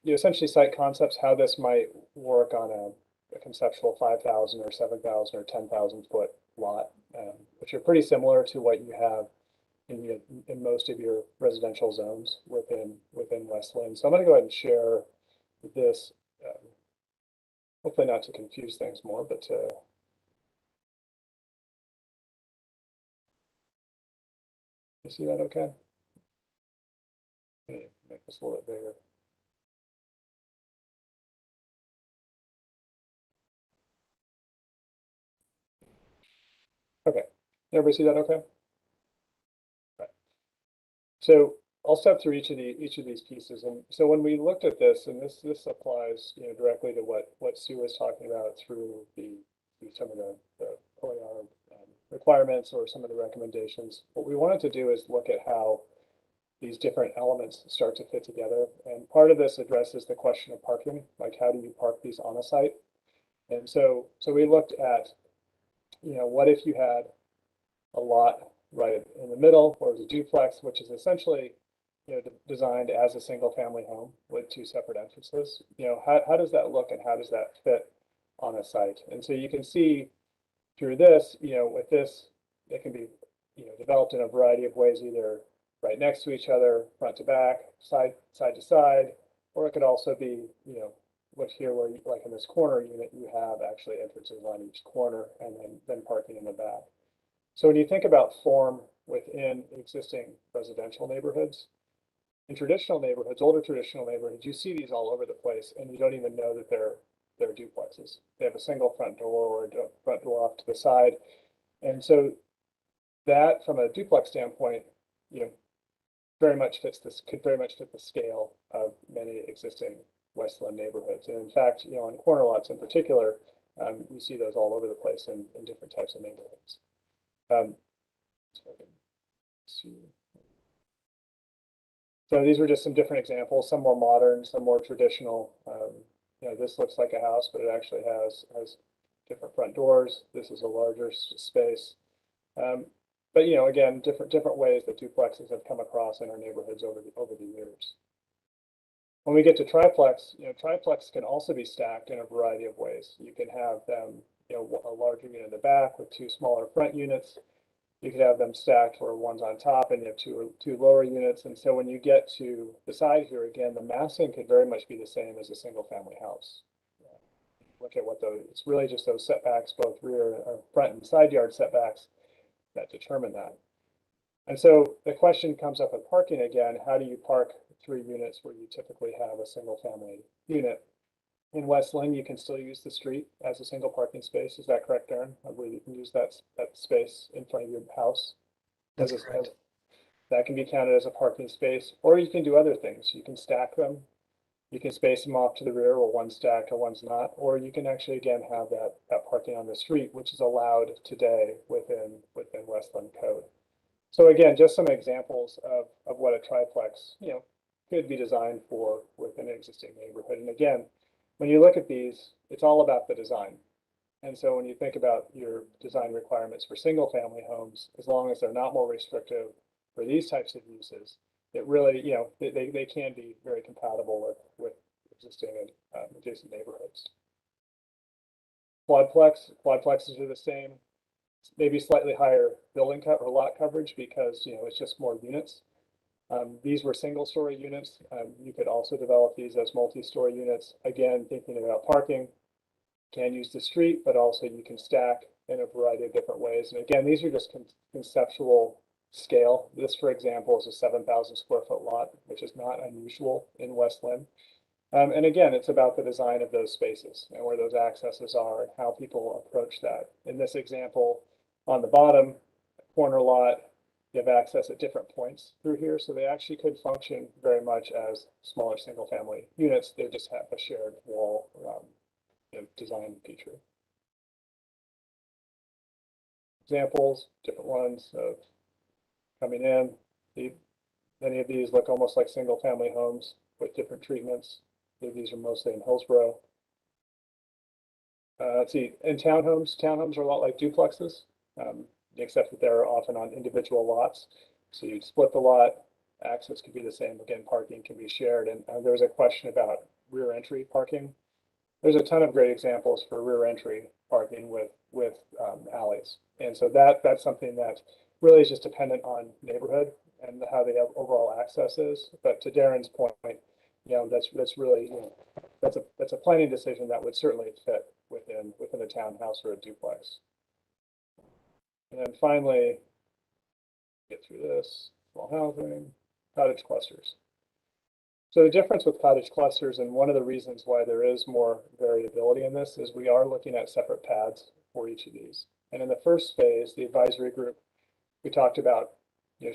essentially site concepts, how this might work on a conceptual 5,000 or 7,000 or 10,000 foot lot, which are pretty similar to what you have in most of your residential zones within West Linn. So I'm going to go ahead and share this, hopefully not to confuse things more, but to you see that okay? Make this a little bit bigger. Okay, everybody see that okay? Right. So I'll step through each of these pieces. And so when we looked at this, and this applies directly to what Sue was talking about through some of the OER requirements or some of the recommendations. What we wanted to do is look at how these different elements start to fit together. And part of this addresses the question of parking, like how do you park these on a site? And so we looked at, what if you had a lot right in the middle, or a duplex, which is essentially, designed as a single family home with two separate entrances. How does that look and how does that fit on a site? And so you can see through this, with this, it can be, developed in a variety of ways, either right next to each other, front to back, side to side, or it could also be, where like in this corner unit, you have actually entrances on each corner and then parking in the back. So when you think about form within existing residential neighborhoods, in traditional neighborhoods, older traditional neighborhoods, you see these all over the place and you don't even know that they're duplexes. They have a single front door or a front door off to the side. And so that from a duplex standpoint, very much could very much fit the scale of many existing West Linn neighborhoods. And in fact, on corner lots in particular, you see those all over the place in different types of neighborhoods. So these were just some different examples, some more modern, some more traditional. This looks like a house, but it actually has different front doors. This is a larger space. But again, different ways that duplexes have come across in our neighborhoods over the years. When we get to triplex, triplex can also be stacked in a variety of ways. You can have them, a larger unit in the back with two smaller front units. You could have them stacked where one's on top and you have two lower units. And so when you get to the side here, again, the massing could very much be the same as a single family house. Look at it's really just those setbacks, both rear or front and side yard setbacks, that determine that. And so the question comes up with parking again. How do you park 3 units where you typically have a single family unit? In West Linn, you can still use the street as a single parking space. Is that correct, Darren? I believe you can use that space in front of your house. That's correct. That can be counted as a parking space, or you can do other things. You can stack them. You can space them off to the rear where one's stacked or one's not, or you can actually, again, have that parking on the street, which is allowed today within West Linn code. So again, just some examples of what a triplex, could be designed for within an existing neighborhood. And again, when you look at these, it's all about the design. And so when you think about your design requirements for single family homes, as long as they're not more restrictive for these types of uses, it really, they can be very compatible with existing and adjacent neighborhoods. Quadplexes are the same, maybe slightly higher building cut or lot coverage because, it's just more units. These were single-story units. You could also develop these as multi-story units. Again, thinking about parking, can use the street, but also you can stack in a variety of different ways. And again, these are just conceptual scale. This, for example, is a 7,000 square foot lot, which is not unusual in West Linn. And again, it's about the design of those spaces and where those accesses are and how people approach that. In this example, On the bottom corner lot, you have access at different points through here, so they actually could function very much as smaller single-family units. They just have a shared wall design feature. Examples, different ones of coming in. Many of these look almost like single-family homes with different treatments. These are mostly in Hillsborough. Let's see, in townhomes are a lot like duplexes, except that they're often on individual lots. So you'd split the lot, access could be the same. Again, parking can be shared. And there was a question about rear entry parking. There's a ton of great examples for rear entry parking with alleys. And so that's something that really is just dependent on neighborhood and how the overall access is. But to Darren's point, that's really, that's a planning decision that would certainly fit within a townhouse or a duplex. And then finally, get through this, small housing, cottage clusters. So the difference with cottage clusters, and one of the reasons why there is more variability in this, is we are looking at separate pads for each of these. And in the first phase, the advisory group, we talked about,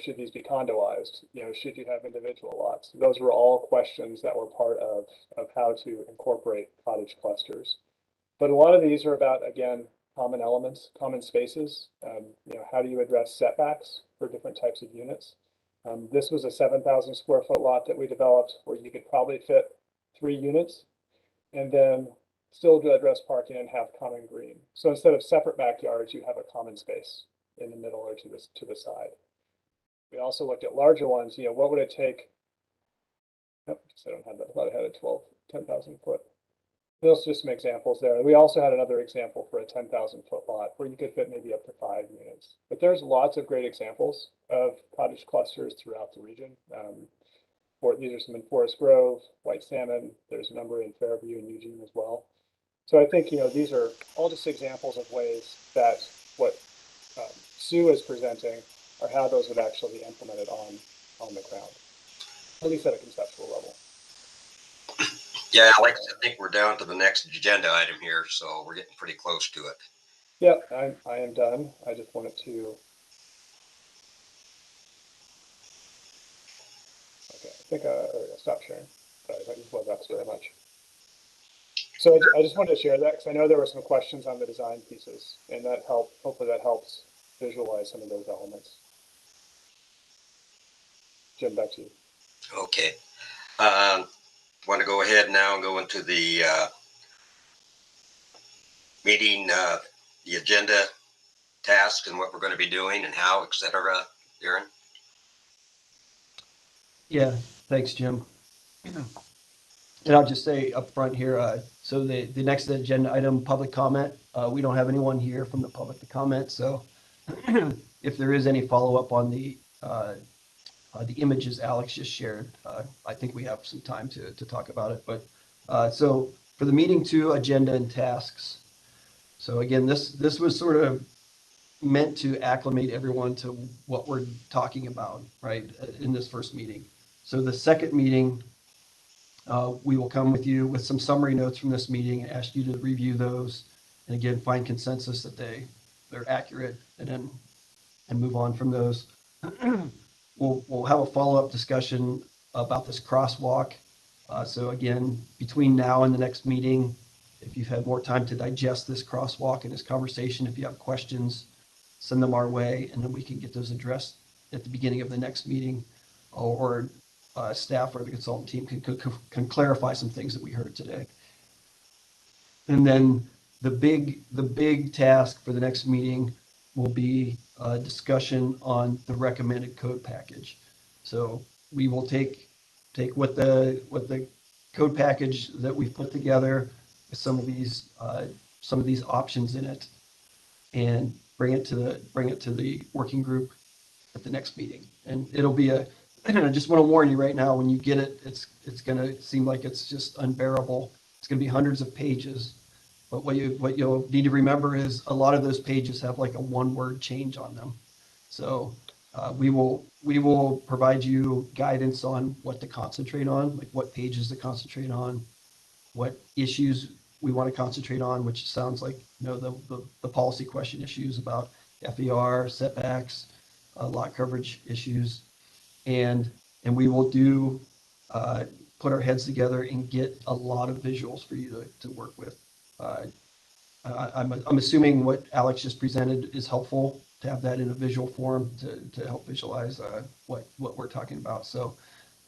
should these be condoized? Should you have individual lots? Those were all questions that were part of how to incorporate cottage clusters. But a lot of these are about, again, common elements, common spaces. How do you address setbacks for different types of units? This was a 7,000 square foot lot that we developed where you could probably fit 3 units and then still address parking and have common green. So instead of separate backyards, you have a common space in the middle or to the side. We also looked at larger ones. What would it take? Nope, I don't have that. I thought I had a 10,000 foot. Those are just some examples there. We also had another example for a 10,000 foot lot where you could fit maybe up to 5 units. But there's lots of great examples of cottage clusters throughout the region. These are some in Forest Grove, White Salmon. There's a number in Fairview and Eugene as well. So I think these are all just examples of ways that what Sue is presenting are how those would actually be implemented on the ground, at least at a conceptual level. Yeah, Alex, I think we're down to the next agenda item here, so we're getting pretty close to it. Yeah, I am done. I just wanted to. Okay, I think there we go. Stop sharing. Sorry, that just was up very much. So I just wanted to share that because I know there were some questions on the design pieces, and that helped. Hopefully, that helps visualize some of those elements. Jim, back to you. Okay. Want to go ahead now and go into the meeting, the agenda, tasks, and what we're going to be doing and how, etc. Darren? Yeah, thanks, Jim. And I'll just say up front here, so the next agenda item, public comment, we don't have anyone here from the public to comment. So if there is any follow-up on the images Alex just shared, I think we have some time to talk about it. But so for the meeting 2 agenda and tasks. So again, this was sort of meant to acclimate everyone to what we're talking about, right, in this first meeting. So the second meeting, we will come with you with some summary notes from this meeting and ask you to review those and again find consensus that they're accurate and move on from those. We'll have a follow-up discussion about this crosswalk. So again, between now and the next meeting, if you've had more time to digest this crosswalk and this conversation, if you have questions, send them our way, and then we can get those addressed at the beginning of the next meeting, or staff or the consultant team can clarify some things that we heard today. And then the big task for the next meeting will be a discussion on the recommended code package. So we will take what the code package that we've put together with some of these options in it, and bring it to the working group at the next meeting. And it'll be I just want to warn you right now, when you get it, it's going to seem like it's just unbearable. It's going to be hundreds of pages. But what you'll need to remember is a lot of those pages have like a 1-word change on them. So we will provide you guidance on what to concentrate on, like what pages to concentrate on, what issues we want to concentrate on, which sounds like the policy question issues about FER, setbacks, lot coverage issues, and we will do put our heads together and get a lot of visuals for you to work with. I'm assuming what Alex just presented is helpful to have that in a visual form to help visualize what we're talking about. So,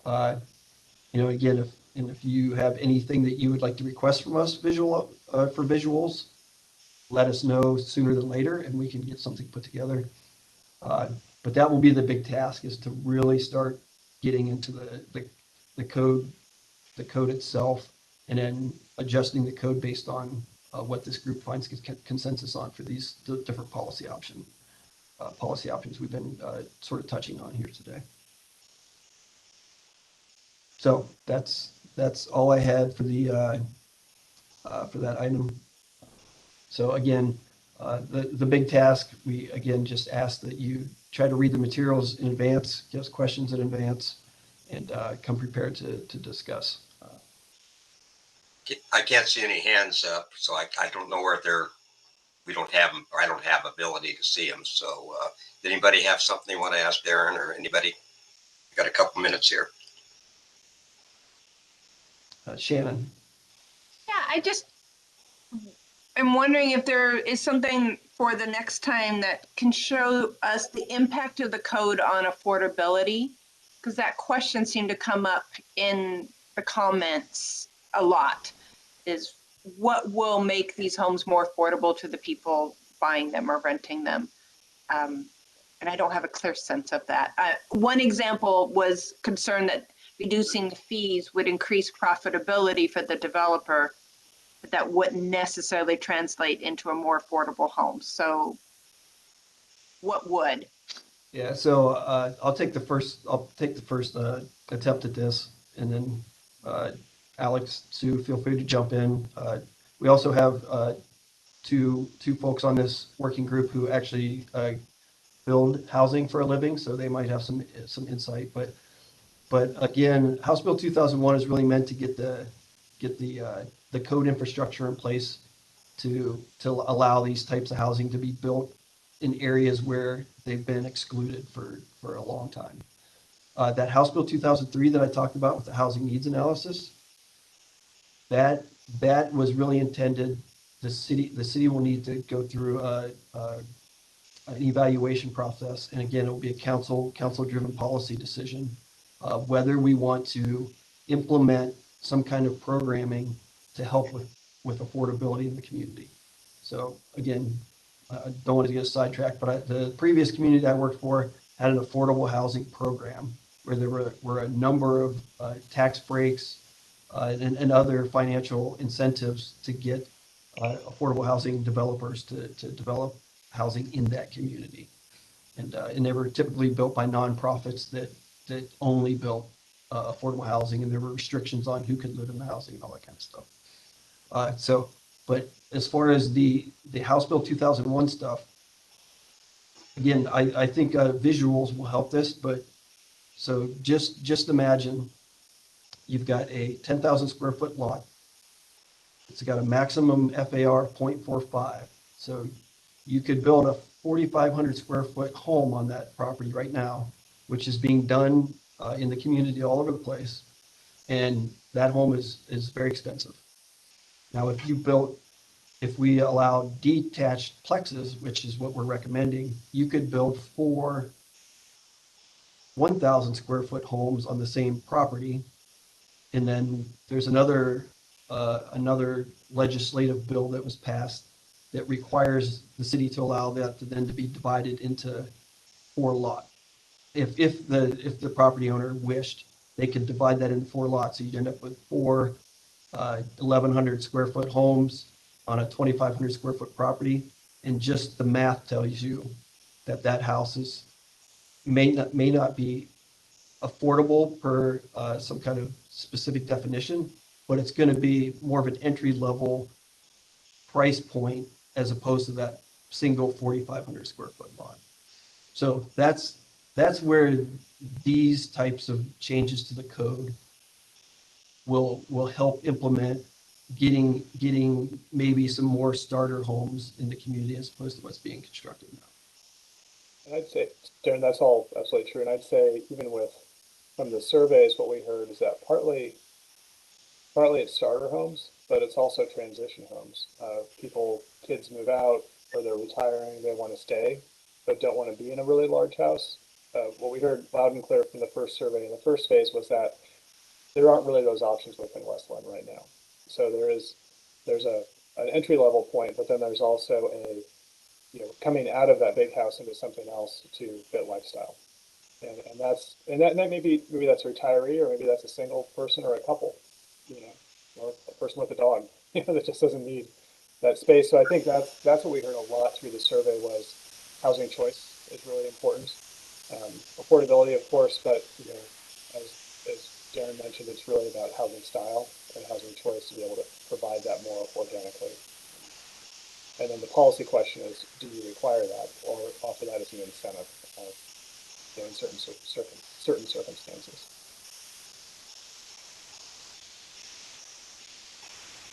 again, if you have anything that you would like to request from us for visuals, let us know sooner than later, and we can get something put together. But that will be the big task, is to really start getting into the code itself, and then adjusting the code based on what this group finds consensus on for these different policy options we've been sort of touching on here today. So that's all I had for for that item. So again, the big task, we again just ask that you try to read the materials in advance, give us questions in advance, and come prepared to discuss. I can't see any hands up, so I don't know where we don't have them, or I don't have ability to see them. So did anybody have something they want to ask Darren, or anybody? We've got a couple minutes here. Shannon. Yeah, I'm wondering if there is something for the next time that can show us the impact of the code on affordability, because that question seemed to come up in the comments a lot, is what will make these homes more affordable to the people buying them or renting them? And I don't have a clear sense of that. One example was concern that reducing the fees would increase profitability for the developer, but that wouldn't necessarily translate into a more affordable home. So what would? Yeah, so I'll take the first attempt at this, and then Alex, Sue, feel free to jump in. We also have two folks on this working group who actually build housing for a living, so they might have some insight. But again, House Bill 2001 is really meant to get the code infrastructure in place to allow these types of housing to be built in areas where they've been excluded for a long time. That House Bill 2003 that I talked about with the housing needs analysis, that was really intended. The city will need to go through an evaluation process, and again, it will be a council-driven policy decision whether we want to implement some kind of programming to help with affordability in the community. So again, I don't want to get sidetracked, but the previous community I worked for had an affordable housing program where there were a number of tax breaks and other financial incentives to get affordable housing developers to develop housing in that community. And they were typically built by nonprofits that only built affordable housing, and there were restrictions on who could live in the housing and all that kind of stuff. But as far as the House Bill 2001 stuff, again, I think visuals will help this. But so just imagine you've got a 10,000 square foot lot. It's got a maximum FAR of 0.45. So you could build a 4,500 square foot home on that property right now, which is being done in the community all over the place. And that home is very expensive. Now, if we allow detached plexes, which is what we're recommending, you could build 4 1,000 square foot homes on the same property. And then there's another legislative bill that was passed that requires the city to allow that to then to be divided into 4 lots. If the property owner wished, they could divide that into 4 lots. So you'd end up with 4 1,100 square foot homes on a 2,500 square foot property. And just the math tells you that house may not be affordable per some kind of specific definition, but it's going to be more of an entry level price point as opposed to that single 4,500 square foot lot. So that's where these types of changes to the code will help implement getting maybe some more starter homes in the community as opposed to what's being constructed now. And I'd say, Darren, that's all absolutely true. And I'd say even from the surveys, what we heard is that partly it's starter homes, but it's also transition homes. Kids move out or they're retiring, they want to stay, but don't want to be in a really large house. What we heard loud and clear from the first survey in the first phase was that there aren't really those options within West Linn right now. So there's an entry level point, but then there's also coming out of that big house into something else to fit lifestyle. And that maybe that's a retiree, or maybe that's a single person or a couple, or a person with a dog, that just doesn't need that space. So I think that's what we heard a lot through the survey was housing choice is really important. Affordability, of course, but as Darren mentioned, it's really about housing style and housing choice to be able to provide that more organically. And then the policy question is, do you require that or offer that as an incentive in certain circumstances?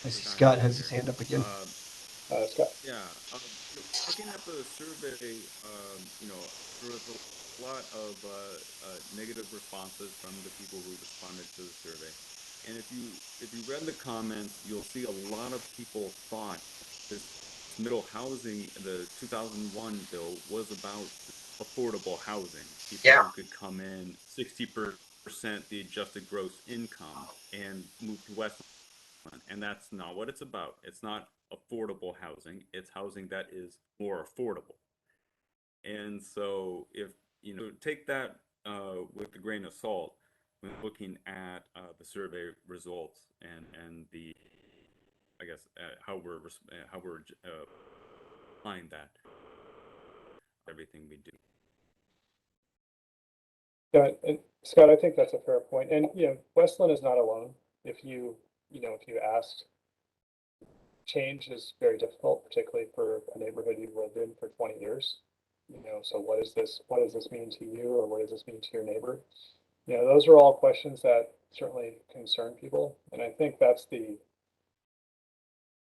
I see Scott has his hand up again. Scott. Yeah, looking at the survey, there was a lot of negative responses from the people who responded to the survey. And if you read the comments, you'll see a lot of people thought this middle housing, the 2001 bill, was about affordable housing. People who could come in 60% the adjusted gross income and move to West Linn. And that's not what it's about. It's not affordable housing. It's housing that is more affordable. And so if, take that with a grain of salt when looking at the survey results and the, I guess, how we're applying that everything we do. Yeah, and Scott, I think that's a fair point. And West Linn is not alone. If you asked, change is very difficult, particularly for a neighborhood you've lived in for 20 years. So what does this mean to you, or what does this mean to your neighbor? Those are all questions that certainly concern people. And I think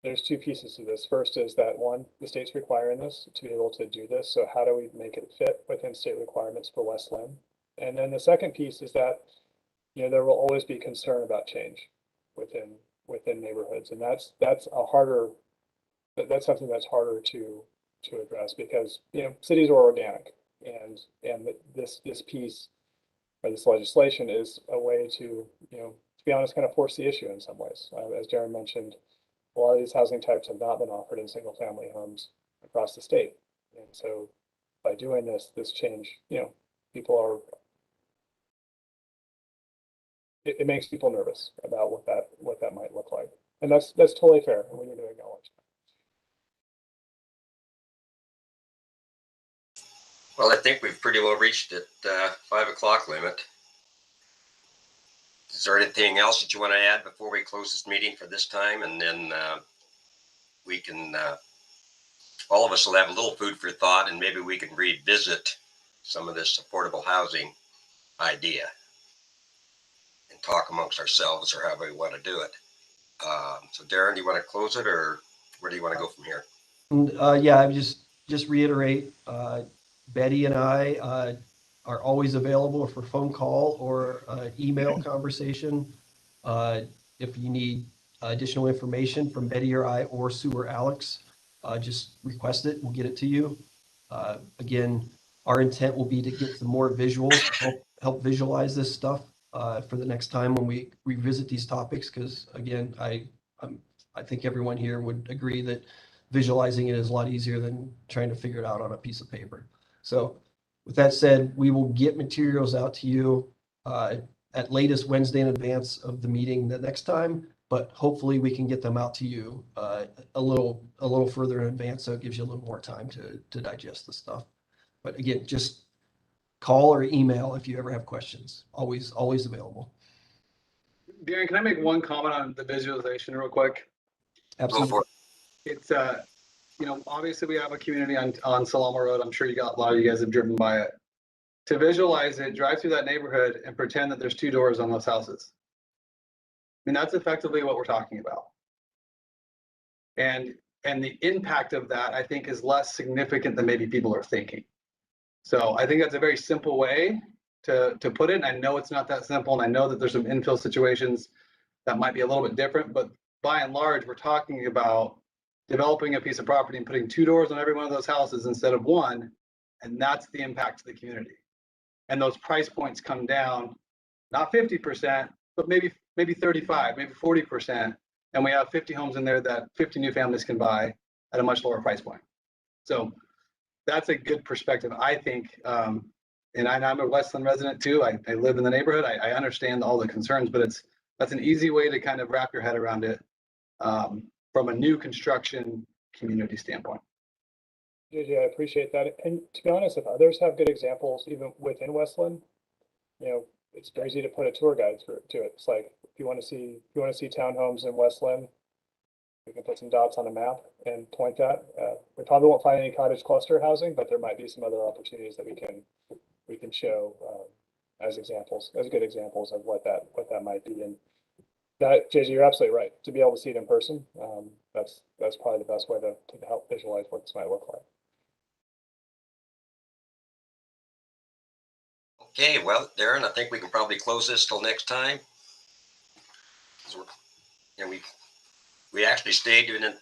there's two pieces to this. First is that one, the state's requiring this to be able to do this. So how do we make it fit within state requirements for West Linn? And then the second piece is that, there will always be concern about change within neighborhoods. And that's something that's harder to address because, cities are organic, and this piece or this legislation is a way to be honest, kind of force the issue in some ways. As Darren mentioned, a lot of these housing types have not been offered in single family homes across the state. And so by doing this change, it makes people nervous about what that might look like. And that's totally fair, and we need to acknowledge that. Well, I think we've pretty well reached the 5 o'clock limit. Is there anything else that you want to add before we close this meeting for this time? And then we can, all of us will have a little food for thought, and maybe we can revisit some of this affordable housing idea and talk amongst ourselves, or however we want to do it. So Darren, do you want to close it, or where do you want to go from here? Yeah, I just reiterate, Betty and I are always available for phone call or email conversation. If you need additional information from Betty or I or Sue or Alex, just request it. We'll get it to you. Again, our intent will be to get some more visuals, help visualize this stuff for the next time when we revisit these topics. Because again, I think everyone here would agree that visualizing it is a lot easier than trying to figure it out on a piece of paper. So with that said, we will get materials out to you at latest Wednesday in advance of the meeting the next time, but hopefully we can get them out to you a little further in advance, so it gives you a little more time to digest the stuff. But again, just call or email if you ever have questions. Always available. Darren, can I make one comment on the visualization real quick? Absolutely. It's obviously we have a community on Salama Road. I'm sure a lot of you guys have driven by it. To visualize it, drive through that neighborhood and pretend that there's two doors on those houses. I mean, that's effectively what we're talking about. And the impact of that, I think, is less significant than maybe people are thinking. So I think that's a very simple way to put it. And I know it's not that simple. And I know that there's some infill situations that might be a little bit different, but by and large, we're talking about developing a piece of property and putting 2 doors on every one of those houses instead of 1. And that's the impact to the community. And those price points come down, not 50%, but maybe 35, maybe 40%. And we have 50 homes in there that 50 new families can buy at a much lower price point. So that's a good perspective, I think. And I'm a Westland resident too. I live in the neighborhood. I understand all the concerns, but that's an easy way to kind of wrap your head around it from a new construction community standpoint. JJ, I appreciate that. And to be honest, if others have good examples, even within Westland, it's very easy to put a tour guide to it. It's like, if you want to see townhomes in Westland, we can put some dots on a map and point that. We probably won't find any cottage cluster housing, but there might be some other opportunities that we can show as good examples of what that might be. And that, JJ, you're absolutely right. To be able to see it in person, that's probably the best way to help visualize what this might look like. Okay, well, Darren, I think we can probably close this till next time. And we actually stayed within